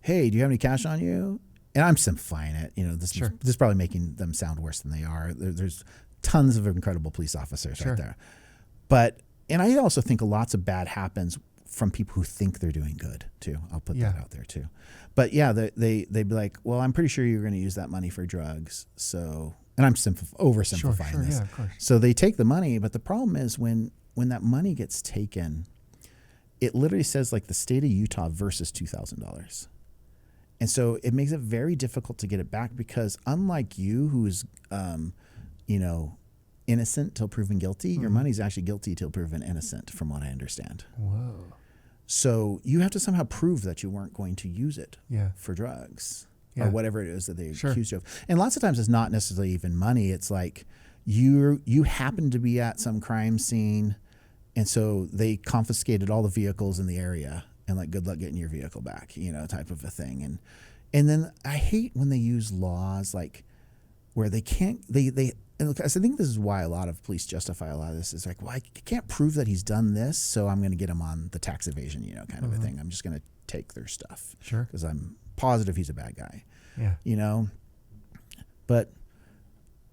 hey, do you have any cash on you? And I'm simplifying it. This is probably making them sound worse than they are. There's tons of incredible police officers out there. And I also think lots of bad happens from people who think they're doing good too. I'll put that out there too. But yeah, they'd be like, well, I'm pretty sure you're going to use that money for drugs. So, and I'm oversimplifying this. Yeah, of course. So they take the money, but the problem is when that money gets taken, it literally says like the state of Utah versus $2,000. And so it makes it very difficult to get it back because unlike you, who's, innocent till proven guilty, your money's actually guilty till proven innocent, from what I understand. Whoa. So you have to somehow prove that you weren't going to use it for drugs or whatever it is that they accuse you of. And lots of times it's not necessarily even money. It's like you happen to be at some crime scene, and so they confiscated all the vehicles in the area. And like, good luck getting your vehicle back, type of a thing. And then I hate when they use laws like where they can't, and look, I think this is why a lot of police justify a lot of this is like, well, I can't prove that he's done this, so I'm going to get him on the tax evasion, kind of a thing. I'm just going to take their stuff. Sure. Because I'm positive he's a bad guy. Yeah. But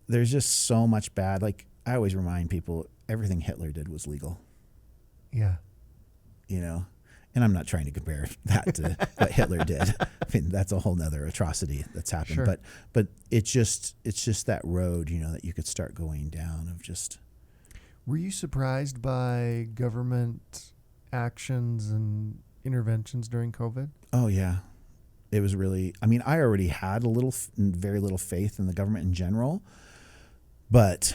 there's just so much bad. Like I always remind people, everything Hitler did was legal. Yeah. And I'm not trying to compare that to what Hitler did. I mean, that's a whole nother atrocity that's happened. Sure. But it's just that road, that you could start going down of just. Were you surprised by government actions and interventions during COVID? Oh yeah, it was really. I mean, I already had very little faith in the government in general, but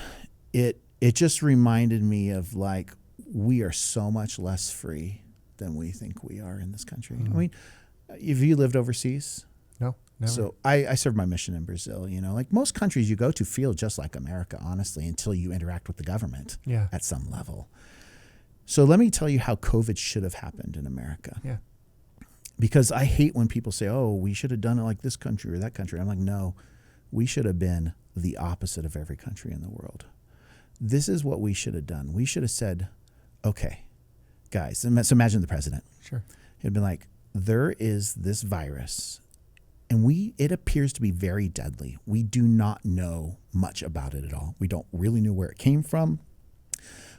it just reminded me of like we are so much less free than we think we are in this country. I mean, have you lived overseas? No, never. So I served my mission in Brazil, like most countries you go to feel just like America, honestly, until you interact with the government at some level. So let me tell you how COVID should have happened in America. Yeah. Because I hate when people say, oh, we should have done it like this country or that country. I'm like, no, we should have been the opposite of every country in the world. This is what we should have done. We should have said, okay, guys, so imagine the president. Sure. He'd been like, there is this virus, and it appears to be very deadly. We do not know much about it at all. We don't really know where it came from.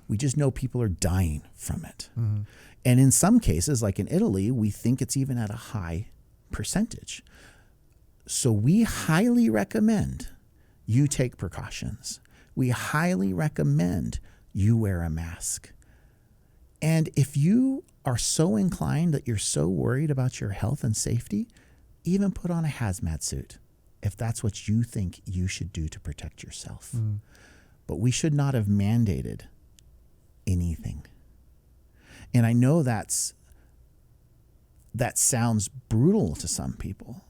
We just know people are dying from it. Mm-hmm. And in some cases, like in Italy, we think it's even at a high percentage. So we highly recommend you take precautions. We highly recommend you wear a mask. And if you are so inclined that you're so worried about your health and safety, even put on a hazmat suit if that's what you think you should do to protect yourself. Mm. But we should not have mandated anything. And I know that sounds brutal to some people,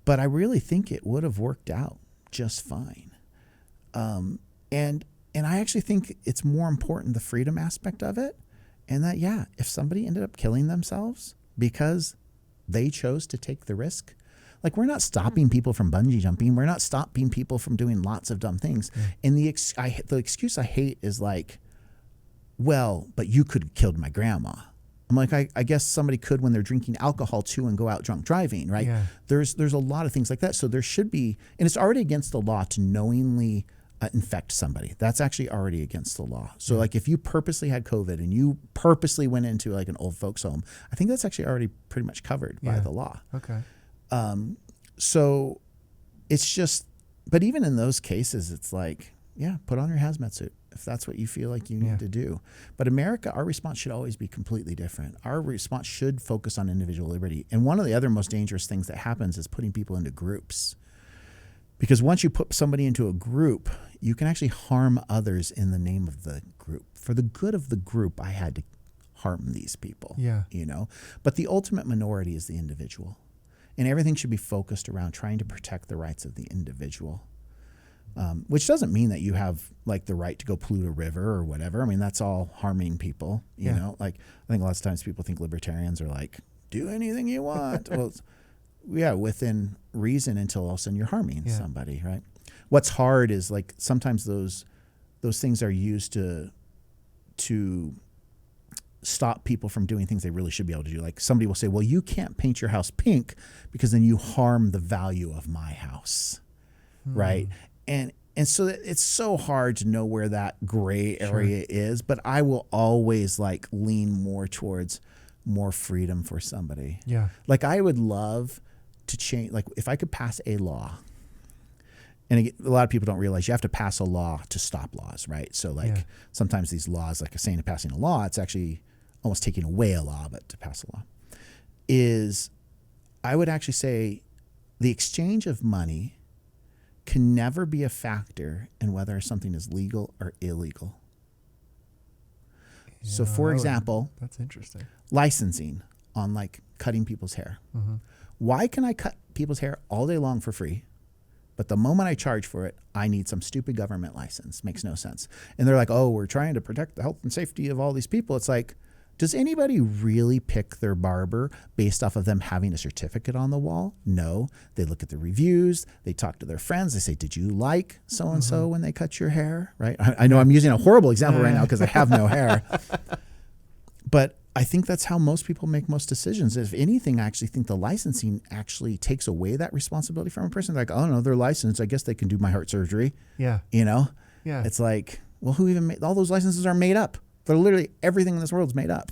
but I really think it would have worked out just fine. And I actually think it's more important, the freedom aspect of it. And that, if somebody ended up killing themselves because they chose to take the risk, like we're not stopping people from bungee jumping. We're not stopping people from doing lots of dumb things. And the excuse I hate is like, well, but you could have killed my grandma. I'm like, I guess somebody could when they're drinking alcohol too and go out drunk driving, right? Yeah. There's a lot of things like that. So there should be, and it's already against the law to knowingly infect somebody. That's actually already against the law. So like if you purposely had COVID and you purposely went into like an old folks home, I think that's actually already pretty much covered by the law. Okay. So it's just, but even in those cases, it's like, put on your hazmat suit if that's what you feel like you need to do. But America, our response should always be completely different. Our response should focus on individual liberty. And one of the other most dangerous things that happens is putting people into groups. Because once you put somebody into a group, you can actually harm others in the name of the group. For the good of the group, I had to harm these people. Yeah. You know, but the ultimate minority is the individual, and everything should be focused around trying to protect the rights of the individual. Which doesn't mean that you have like the right to go pollute a river or whatever. I mean, that's all harming people, you know, like I think lots of times people think libertarians are like, do anything you want. Well, yeah, within reason until all of a sudden you're harming somebody, right? What's hard is like sometimes those things are used to stop people from doing things they really should be able to do. Like somebody will say, well, you can't paint your house pink because then you harm the value of my house, right? And so it's so hard to know where that gray area is, but I will always like lean more towards more freedom for somebody. Yeah. Like I would love to change, like if I could pass a law, and again, a lot of people don't realize you have to pass a law to stop laws, right? So like sometimes these laws, like saying to passing a law, it's actually almost taking away a law, but to pass a law is, I would actually say the exchange of money can never be a factor in whether something is legal or illegal. Yeah, so for example, that's interesting. Licensing on like cutting people's hair. Why can I cut people's hair all day long for free? But the moment I charge for it, I need some stupid government license. Makes no sense. And they're like, oh, we're trying to protect the health and safety of all these people. It's like, does anybody really pick their barber based off of them having a certificate on the wall? No. They look at the reviews. They talk to their friends. They say, did you like so-and-so when they cut your hair? Right? I know I'm using a horrible example right now because I have no hair. But I think that's how most people make most decisions. If anything, I actually think the licensing actually takes away that responsibility from a person. They're like, oh, no, they're licensed. I guess they can do my heart surgery. Yeah. You know? Yeah. It's like, well, who even made, all those licenses are made up. They're literally, everything in this world is made up.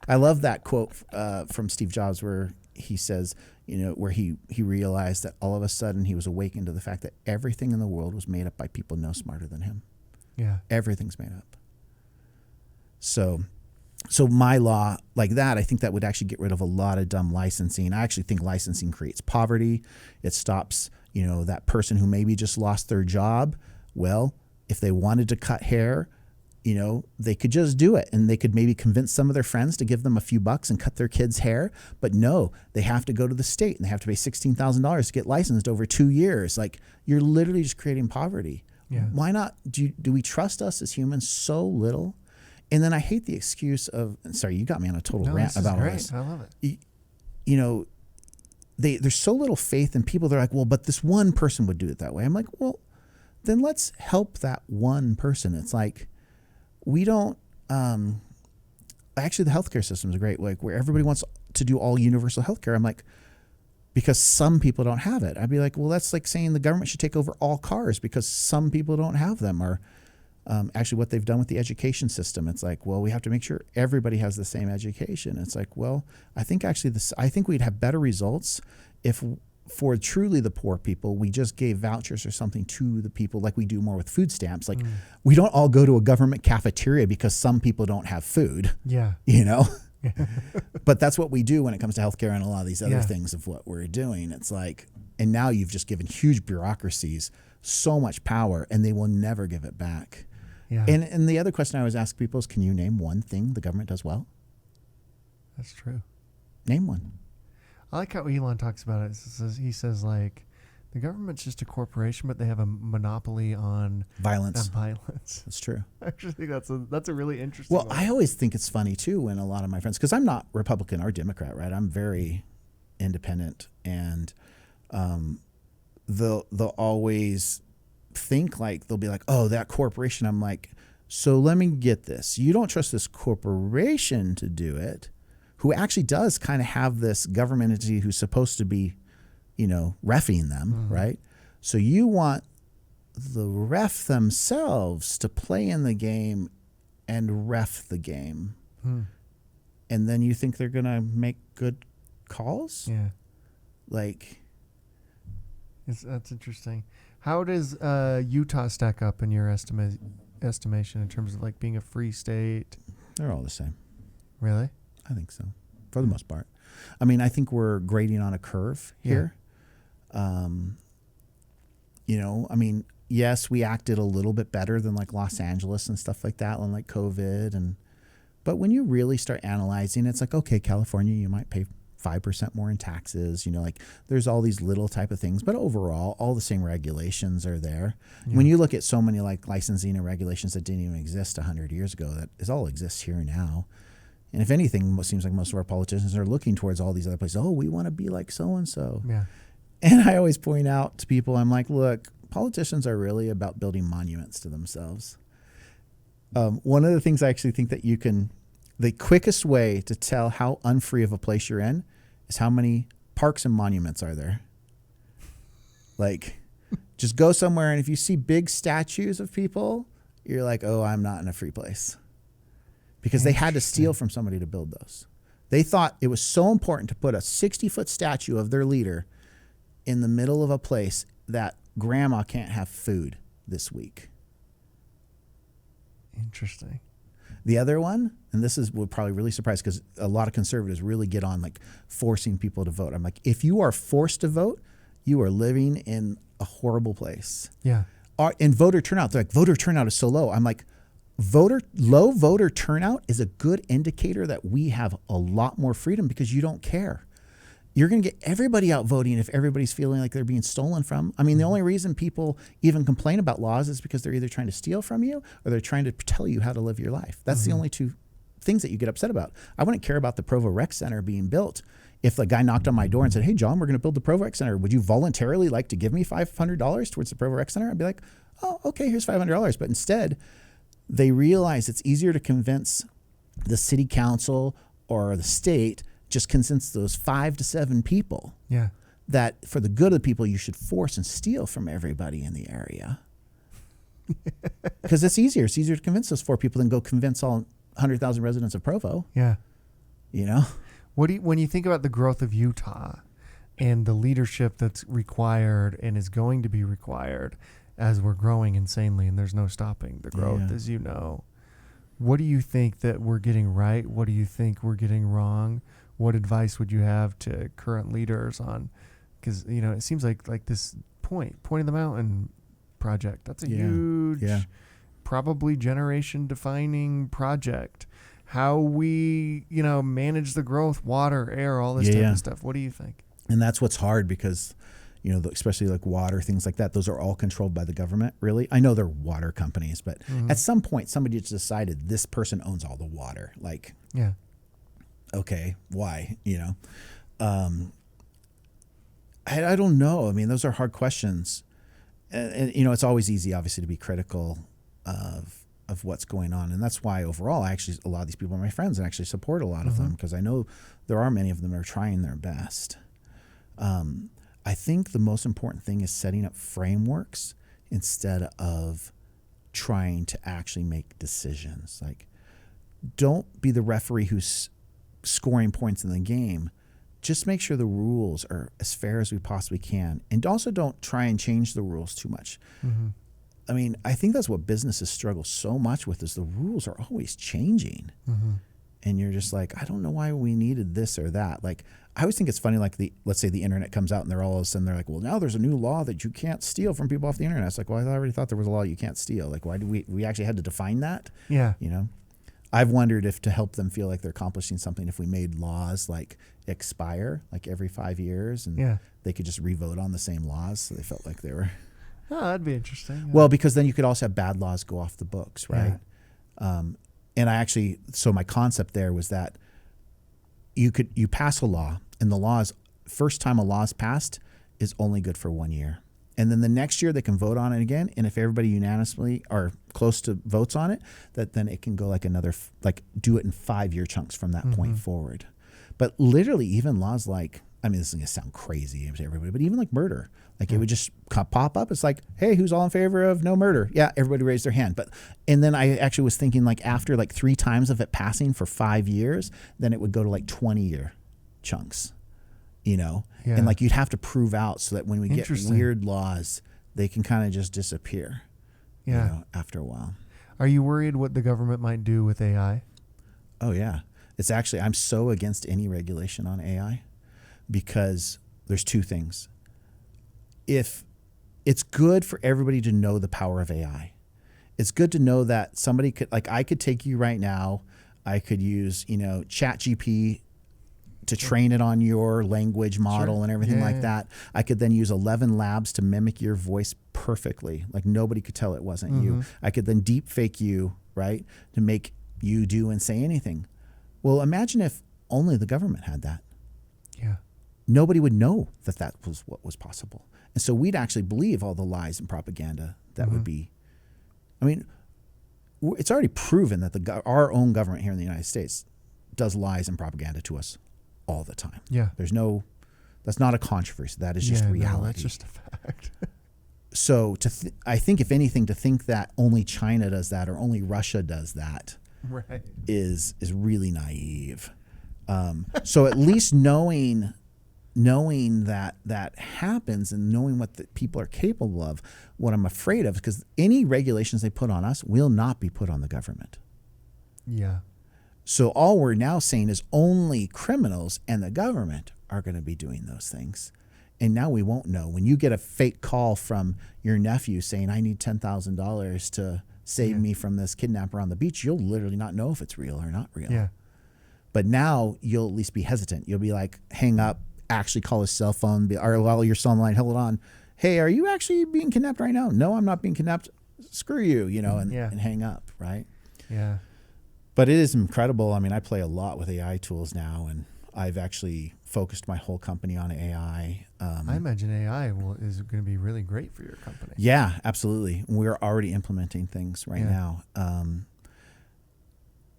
I love that quote from Steve Jobs where he says, you know, where he realized that all of a sudden he was awakened to the fact that everything in the world was made up by people no smarter than him. Yeah. Everything's made up. So my law like that, I think that would actually get rid of a lot of dumb licensing. I actually think licensing creates poverty. It stops, you know, that person who maybe just lost their job. Well, if they wanted to cut hair, you know, they could just do it, and they could maybe convince some of their friends to give them a few bucks and cut their kids' hair. But no, they have to go to the state and they have to pay $16,000 to get licensed over 2 years. Like, you're literally just creating poverty. Yeah. Why not? Do we trust us as humans so little? And then I hate the excuse of, sorry, you got me on a total rant about all this. I love it. You know, there's so little faith in people. They're like, well, but this one person would do it that way. I'm like, well, then let's help that one person. It's like, we don't, actually the healthcare system is great, like where everybody wants to do all universal healthcare. I'm like, because some people don't have it. I'd be like, well, that's like saying the government should take over all cars because some people don't have them. Or actually what they've done with the education system, it's like, well, we have to make sure everybody has the same education. It's like, well, I think actually I think we'd have better results if for truly the poor people, we just gave vouchers or something to the people like we do more with food stamps. Like we don't all go to a government cafeteria because some people don't have food. Yeah. You know? But that's what we do when it comes to healthcare and a lot of these other things of what we're doing. It's like, and now you've just given huge bureaucracies so much power and they will never give it back. Yeah. And the other question I always ask people is, can you name one thing the government does well? That's true. Name one. I like how Elon talks about it. He says like, the government's just a corporation, but they have a monopoly on violence. That's true. I actually think that's a really interesting one. one. I always think it's funny too when a lot of my friends, because I'm not Republican or Democrat, right? I'm very independent, and they'll always think like, they'll be like, oh, that corporation. I'm like, so let me get this. You don't trust this corporation to do it, who actually does kind of have this government entity who's supposed to be, you know, reffing them, right? So you want the ref themselves to play in the game and ref the game. And then you think they're going to make good calls? Yeah. Like, that's interesting. How does Utah stack up in your estimation in terms of like being a free state? They're all the same. Really? I think so, for the most part. I mean, I think we're grading on a curve here. You know, I mean, yes, we acted a little bit better than like Los Angeles and stuff like that on like COVID, and But when you really start analyzing, it's like, okay, California, you might pay 5% more in taxes. Like there's all these little type of things, but overall, all the same regulations are there. Yeah. When you look at so many like licensing and regulations that didn't even exist 100 years ago, that is all exists here now. And if anything, it seems like most of our politicians are looking towards all these other places. Oh, we want to be like so-and-so. Yeah. And I always point out to people, I'm like, look, politicians are really about building monuments to themselves. One of the things I actually think that the quickest way to tell how unfree of a place you're in is how many parks and monuments are there. Like, just go somewhere, and if you see big statues of people, you're like, oh, I'm not in a free place. Because they had to steal from somebody to build those. They thought it was so important to put a 60-foot statue of their leader in the middle of a place that grandma can't have food this week. Interesting. The other one, and this will probably really surprise because a lot of conservatives really get on like forcing people to vote. I'm like, if you are forced to vote, you are living in a horrible place. Yeah. And voter turnout, they're like, voter turnout is so low. I'm like, low voter turnout is a good indicator that we have a lot more freedom because you don't care. You're going to get everybody out voting if everybody's feeling like they're being stolen from. I mean, the only reason people even complain about laws is because they're either trying to steal from you or they're trying to tell you how to live your life. That's the only two things that you get upset about. I wouldn't care about the Provo Rec Center being built. If a guy knocked on my door and said, hey, John, we're going to build the Provo Rec Center. Would you voluntarily like to give me $500 towards the Provo Rec Center? I'd be like, oh, okay, here's $500. But instead, they realize it's easier to convince the city council or the state, just convince those 5 to 7 people that for the good of the people, you should force and steal from everybody in the area. Because it's easier. It's easier to convince those 4 people than go convince all 100,000 residents of Provo. Yeah. You know? When you think about the growth of Utah and the leadership that's required and is going to be required as we're growing insanely and there's no stopping the growth, as you know, what do you think that we're getting right? What do you think we're getting wrong? What advice would you have to current leaders on? Because, it seems like this point of the mountain project, that's a huge, probably generation defining project. How we, manage the growth, water, air, all this type of stuff. What do you think? And that's what's hard because, especially like water, things like that, those are all controlled by the government, really. I know they're water companies, but at some point somebody just decided this person owns all the water. Like, okay, why? I don't know. I mean, those are hard questions. And it's always easy, obviously, to be critical of what's going on. And that's why overall, actually, a lot of these people are my friends and actually support a lot of them because I know there are many of them that are trying their best. I think the most important thing is setting up frameworks instead of trying to actually make decisions. Like, don't be the referee who's scoring points in the game. Just make sure the rules are as fair as we possibly can. And also don't try and change the rules too much. I mean, I think that's what businesses struggle so much with is the rules are always changing. And you're just like, I don't know why we needed this or that. Like, I always think it's funny, like let's say the internet comes out and they're all of a sudden they're like, well, now there's a new law that you can't steal from people off the internet. It's like, well, I already thought there was a law you can't steal. Like, why do we actually had to define that? Yeah. I've wondered if to help them feel like they're accomplishing something, if we made laws like expire like every 5 years and they could just re-vote on the same laws. So they felt like they were. Oh, that'd be interesting. Well, because then you could also have bad laws go off the books, right? And so my concept there was that you pass a law and the laws, first time a law is passed is only good for 1 year. And then the next year they can vote on it again. And if everybody unanimously or close to votes on it, then it can go like do it in 5-year chunks from that point forward. But literally even laws like, I mean, this is going to sound crazy to everybody, but even like murder, like it would just pop up. It's like, hey, who's all in favor of no murder? Yeah, everybody raised their hand. And then I actually was thinking like after like 3 times of it passing for 5 years, then it would go to like 20-year chunks, and like you'd have to prove out so that when we get weird laws, they can kind of just disappear, after a while. Are you worried what the government might do with AI? Oh, yeah. It's actually, I'm so against any regulation on AI because there's 2 things. If it's good for everybody to know the power of AI, it's good to know that somebody could, like I could take you right now, I could use, ChatGPT to train it on your language model and everything like that. I could then use 11 labs to mimic your voice perfectly. Like nobody could tell it wasn't you. I could then deep fake you, right, to make you do and say anything. Well, imagine if only the government had that. Yeah. Nobody would know that that was what was possible. And so we'd actually believe all the lies and propaganda that would be. I mean, it's already proven that our own government here in the United States does lies and propaganda to us all the time. Yeah. That's not a controversy. That is just reality. No, that's just a fact. So I think if anything, to think that only China does that or only Russia does that is really naive. So at least knowing that happens and knowing what the people are capable of, what I'm afraid of, because any regulations they put on us will not be put on the government. Yeah. So all we're now saying is only criminals and the government are going to be doing those things. And now we won't know. When you get a fake call from your nephew saying, I need $10,000 to save me from this kidnapper on the beach, you'll literally not know if it's real or not real. Yeah. But now you'll at least be hesitant. You'll be like, hang up, actually call his cell phone, or while you're still on the line, hold on. Hey, are you actually being kidnapped right now? No, I'm not being kidnapped. Screw you, and hang up, right? Yeah. But it is incredible. I mean, I play a lot with AI tools now, and I've actually focused my whole company on AI. I imagine AI is going to be really great for your company. Yeah, absolutely. We're already implementing things right now.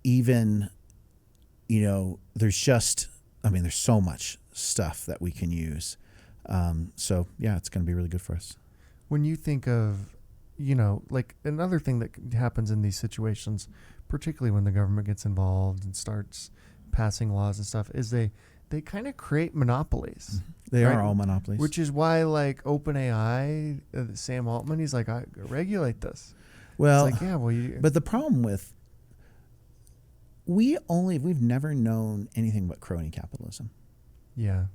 Even, there's so much stuff that we can use. So, yeah, it's going to be really good for us. When you think of, like another thing that happens in these situations, particularly when the government gets involved and starts passing laws and stuff, is they kind of create monopolies. They are all monopolies. Which is why, like, OpenAI, Sam Altman, he's like, I regulate this. Well, it's like, but the problem with, we've never known anything but crony capitalism. Yeah.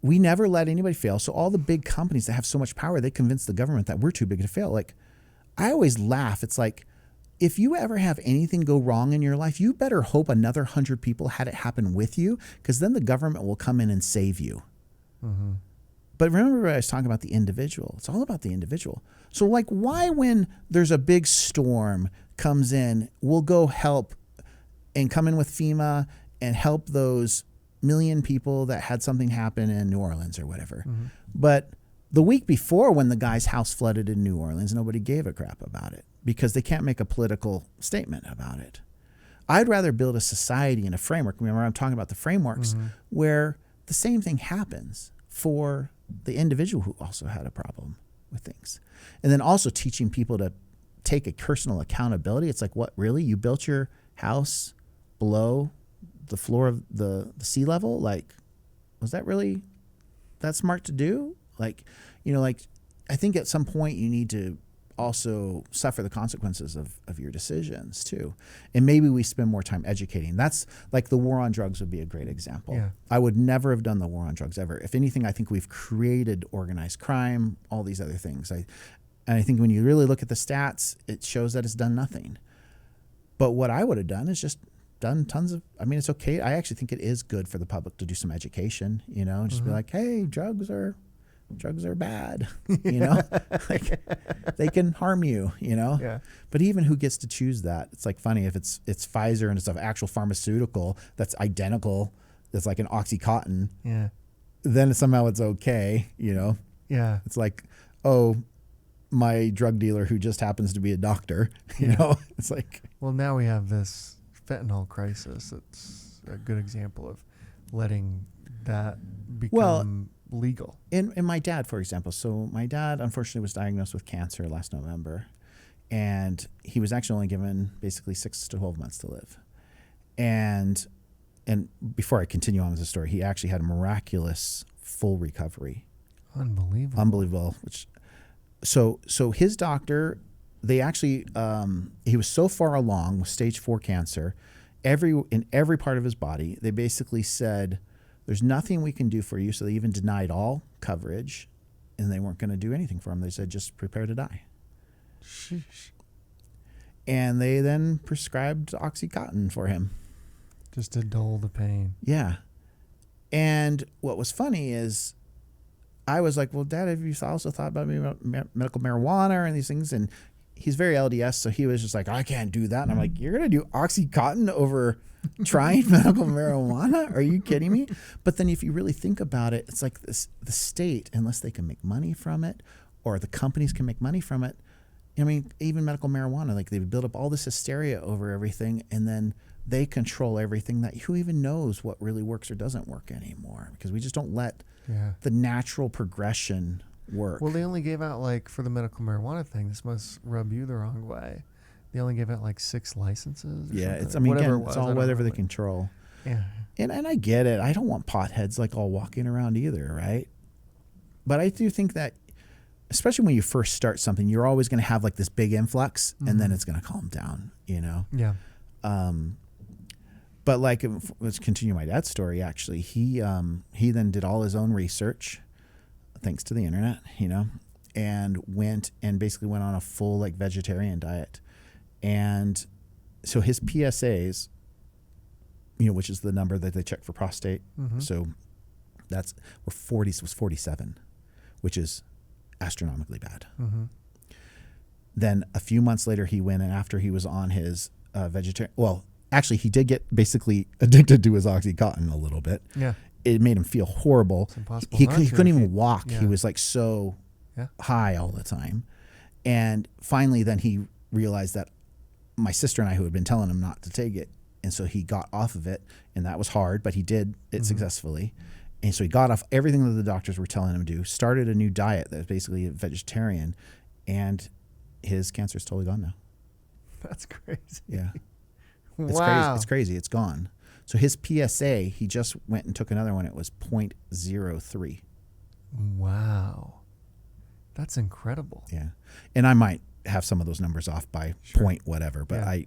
We never let anybody fail. So all the big companies that have so much power, they convince the government that we're too big to fail. Like, I always laugh. It's like, if you ever have anything go wrong in your life, you better hope another 100 people had it happen with you, because then the government will come in and save you. Mm-hmm. But remember what I was talking about, the individual. It's all about the individual. So like, why when there's a big storm comes in, we'll go help and come in with FEMA and help those million people that had something happen in New Orleans or whatever. Mm-hmm. But the week before, when the guy's house flooded in New Orleans, nobody gave a crap about it because they can't make a political statement about it. I'd rather build a society and a framework. Remember, I'm talking about the frameworks where the same thing happens for the individual who also had a problem with things. And then also teaching people to take a personal accountability. It's like, what, really? You built your house below the floor of the sea level? Like, was that really that smart to do? Like, I think at some point you need to also suffer the consequences of your decisions too. And maybe we spend more time educating. That's like the war on drugs would be a great example. Yeah. I would never have done the war on drugs ever. If anything, I think we've created organized crime, all these other things. And I think when you really look at the stats, it shows that it's done nothing. But what I would have done is just done tons of, it's okay. I actually think it is good for the public to do some education, just be like, hey, drugs are bad, like they can harm you, Yeah. But even who gets to choose that? It's like funny if it's Pfizer and it's an actual pharmaceutical that's identical, that's like an OxyContin. Yeah. Then somehow it's okay, Yeah. It's like, oh, my drug dealer who just happens to be a doctor, It's like, well, now we have this fentanyl crisis. It's a good example of letting that become legal. And my dad, for example. So my dad, unfortunately, was diagnosed with cancer last November, and he was actually only given basically 6 to 12 months to live. And before I continue on with the story, he actually had a miraculous full recovery. Unbelievable. So his doctor, they actually, he was so far along with stage 4 cancer, in every part of his body, they basically said, there's nothing we can do for you. So they even denied all coverage, and they weren't going to do anything for him. They said, just prepare to die. Sheesh. And they then prescribed OxyContin for him. Just to dull the pain. Yeah. And what was funny is I was like, well, Dad, have you also thought about maybe medical marijuana and these things? And he's very LDS, so he was just like, I can't do that. And I'm like, you're going to do OxyContin over trying medical marijuana? Are you kidding me? But then if you really think about it, it's like this, the state, unless they can make money from it or the companies can make money from it, I mean, even medical marijuana, like they've built up all this hysteria over everything, and then they control everything. That who even knows what really works or doesn't work anymore, because we just don't let the natural progression work. Well, they only gave out, like, for the medical marijuana thing, this must rub you the wrong way. They only gave out like 6 licenses. Yeah, something. it's, I mean, whatever again, it's all whatever they control. Yeah. And I get it. I don't want potheads like all walking around either, right? But I do think that, especially when you first start something, you're always going to have like this big influx, and then it's going to calm down, you know? Yeah. But like, let's continue my dad's story. Actually, he then did all his own research, thanks to the internet, you know, and went on a full like vegetarian diet. And so his PSAs, you know, which is the number that they check for prostate. So was 47, which is astronomically bad. Then a few months later, he went, and after he was on his vegetarian, well, actually he did get basically addicted to his OxyContin a little bit. Yeah. It made him feel horrible. It's impossible He not couldn't to. even walk. Yeah. He was like so high all the time. And finally then he realized that my sister and I, who had been telling him not to take it, and so he got off of it, and that was hard, but he did it successfully. And so he got off everything that the doctors were telling him to do, started a new diet that was basically a vegetarian, and his cancer is totally gone now. That's crazy. Yeah. Wow. It's crazy. It's crazy. It's gone. So his PSA, he just went and took another one. It was 0.03. Wow. That's incredible. Yeah. And I might have some of those numbers off by point whatever, but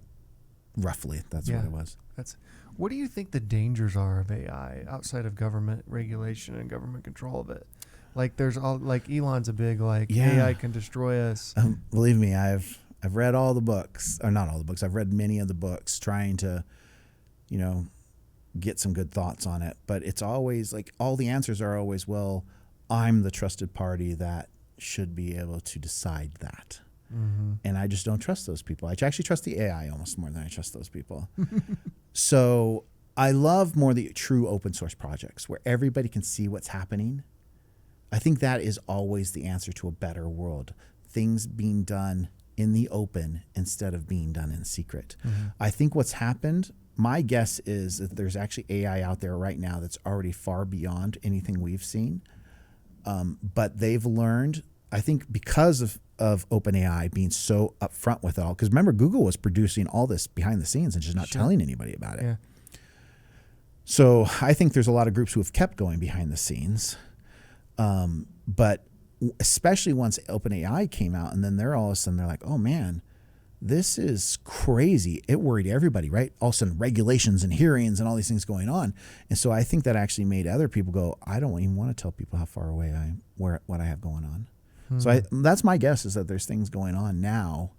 roughly that's what it was. What do you think the dangers are of AI outside of government regulation and government control of it? Like there's all, like Elon's a big, like AI can destroy us. Believe me, I've read all the books, or not all the books. I've read many of the books trying to, you know, get some good thoughts on it. But it's always like, all the answers are always, well, I'm the trusted party that should be able to decide that. And I just don't trust those people. I actually trust the AI almost more than I trust those people. So I love more the true open source projects where everybody can see what's happening. I think that is always the answer to a better world. Things being done in the open instead of being done in secret. I think what's happened, my guess is that there's actually AI out there right now that's already far beyond anything we've seen. But they've learned, I think, because of OpenAI being so upfront with it all. Because remember, Google was producing all this behind the scenes and just not telling anybody about it. So I think there's a lot of groups who have kept going behind the scenes. But especially once OpenAI came out, and then they're all of a sudden, they're like, oh man, this is crazy. It worried everybody, right? All of a sudden regulations and hearings and all these things going on. And so I think that actually made other people go, I don't even want to tell people how far away what I have going on. So that's my guess, is that there's things going on now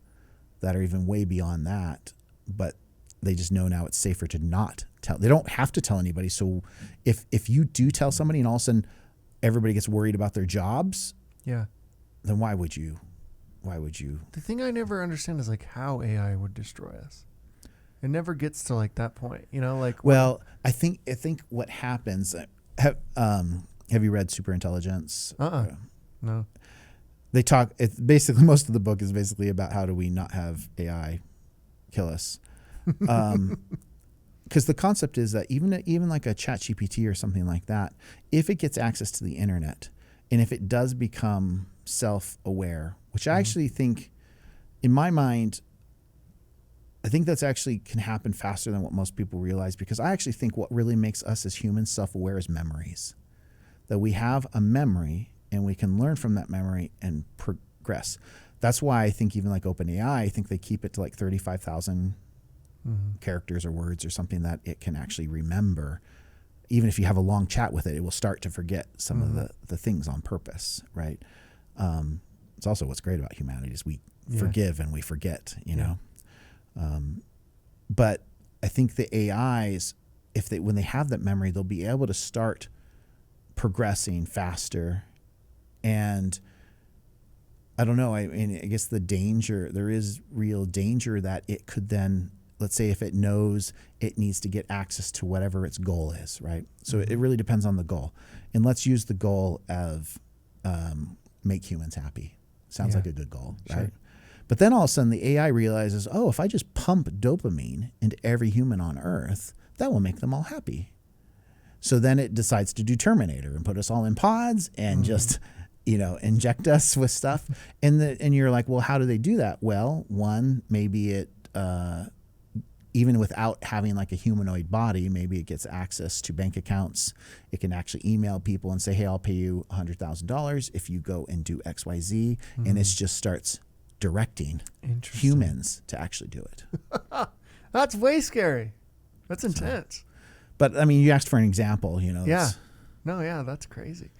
that are even way beyond that, but they just know now it's safer to not tell. They don't have to tell anybody. So if you do tell somebody and all of a sudden everybody gets worried about their jobs, then why would you? The thing I never understand is like how AI would destroy us. It never gets to like that point, you know, like. Well, I think what happens, have you read Superintelligence? No. They talk, it's basically, most of the book is basically about how do we not have AI kill us. Because the concept is that even like a ChatGPT or something like that, if it gets access to the internet, and if it does become self-aware, which I actually think, in my mind, I think that's actually can happen faster than what most people realize, because I actually think what really makes us as humans self-aware is memories. That we have a memory and we can learn from that memory and progress. That's why I think even like OpenAI, I think they keep it to like 35,000 characters or words or something that it can actually remember. Even if you have a long chat with it, it will start to forget some of the things on purpose, right? It's also what's great about humanity is we forgive and we forget, you know. But I think the AIs, when they have that memory, they'll be able to start progressing faster. And I don't know. I mean, I guess there is real danger that it could then, let's say if it knows it needs to get access to whatever its goal is, right? So it really depends on the goal. And let's use the goal of make humans happy. Sounds like a good goal, right? Sure. But then all of a sudden the AI realizes, oh, if I just pump dopamine into every human on Earth, that will make them all happy. So then it decides to do Terminator and put us all in pods and just, inject us with stuff. And you're like, well, how do they do that? Well, one, maybe it, even without having like a humanoid body, maybe it gets access to bank accounts. It can actually email people and say, hey, I'll pay you $100,000 if you go and do X, Y, Z. And it just starts directing humans to actually do it. That's way scary. That's intense. But I mean, you asked for an example, Yeah. That's crazy.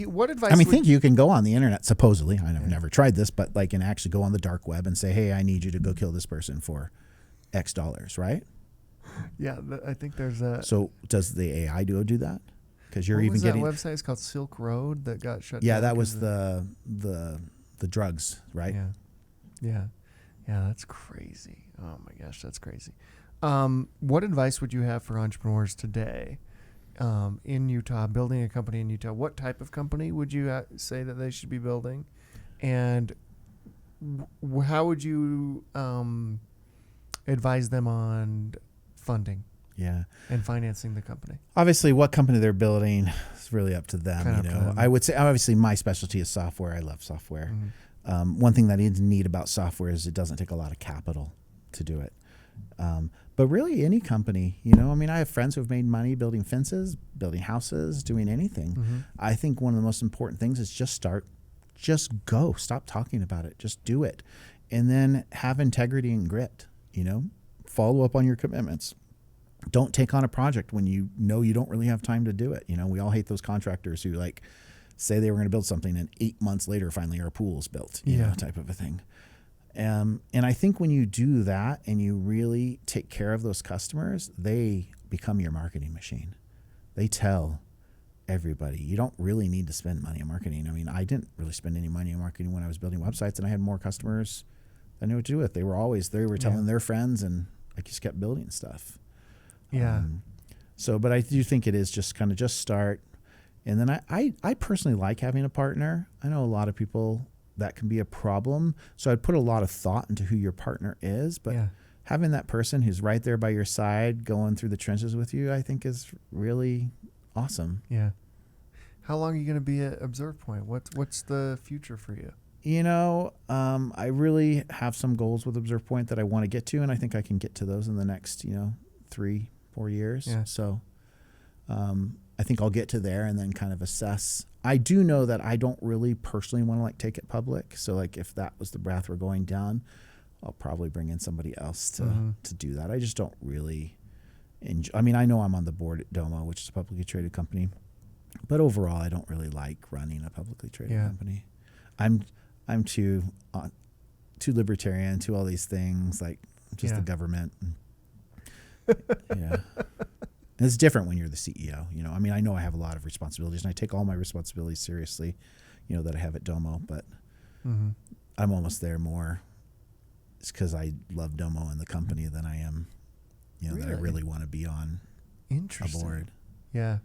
What advice? I think you can go on the internet, supposedly. I've never tried this, but like, and actually go on the dark web and say, hey, I need you to go kill this person for X dollars, right? Yeah, I think there's a. So does the AI do that? Because you're what even was getting that website? It's called Silk Road that got shut down. Yeah, that was the drugs, right? Yeah, that's crazy. Oh my gosh, that's crazy. What advice would you have for entrepreneurs today in Utah, building a company in Utah? What type of company would you say that they should be building? And how would you advise them on funding? Yeah. And financing the company. Obviously, what company they're building is really up to them. I would say, obviously, my specialty is software. I love software. One thing that is neat about software is it doesn't take a lot of capital to do it. But really, any company, I have friends who have made money building fences, building houses, doing anything. I think one of the most important things is just start. Just go. Stop talking about it. Just do it. And then have integrity and grit. Follow up on your commitments. Don't take on a project when you know you don't really have time to do it. We all hate those contractors who say they were going to build something and 8 months later finally our pool's built, type of a thing. And I think when you do that and you really take care of those customers, they become your marketing machine. They tell everybody. You don't really need to spend money on marketing. I mean, I didn't really spend any money on marketing when I was building websites, and I had more customers than I knew what to do with. They were telling their friends, and I just kept building stuff. Yeah. But I do think it is just kind of just start. And then I personally like having a partner. I know a lot of people that can be a problem. So I'd put a lot of thought into who your partner is, but having that person who's right there by your side going through the trenches with you, I think is really awesome. Yeah. How long are you going to be at ObservePoint? What's the future for you? I really have some goals with ObservePoint that I want to get to, and I think I can get to those in the next, 3-4 years. Yeah. So I think I'll get to there and then kind of assess. I do know that I don't really personally want to take it public. So if that was the path we're going down, I'll probably bring in somebody else to do that. I just don't really enjoy. I mean, I know I'm on the board at Domo, which is a publicly traded company, but overall, I don't really like running a publicly traded company. I'm too libertarian to all these things, the government. Yeah. And it's different when you're the CEO. I know I have a lot of responsibilities, and I take all my responsibilities seriously, that I have at Domo, but I'm almost there more. It's because I love Domo and the company than I am, really? That I really want to be on a board. Yeah.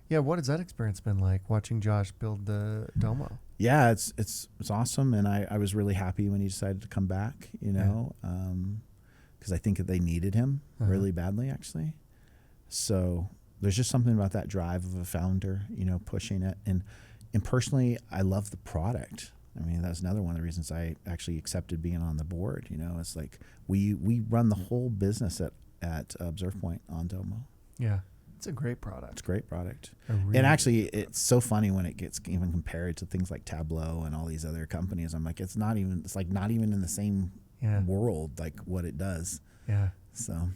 Yeah. What has that experience been like, watching Josh build the Domo? Yeah, it's awesome. And I was really happy when he decided to come back, because I think that they needed him really badly, actually. So there's just something about that drive of a founder, pushing it. And personally, I love the product. I mean, that's another one of the reasons I actually accepted being on the board. It's we run the whole business at ObservePoint on Domo. Yeah. It's a great product. It's a great product. And actually, it's so funny when it gets even compared to things like Tableau and all these other companies. I'm like, it's not even in the same world what it does. Yeah. So.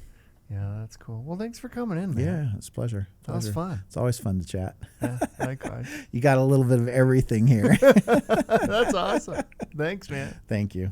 Yeah, that's cool. Well, thanks for coming in, man. Yeah, it's a pleasure. That was fun. It's always fun to chat. Yeah, likewise. You got a little bit of everything here. That's awesome. Thanks, man. Thank you.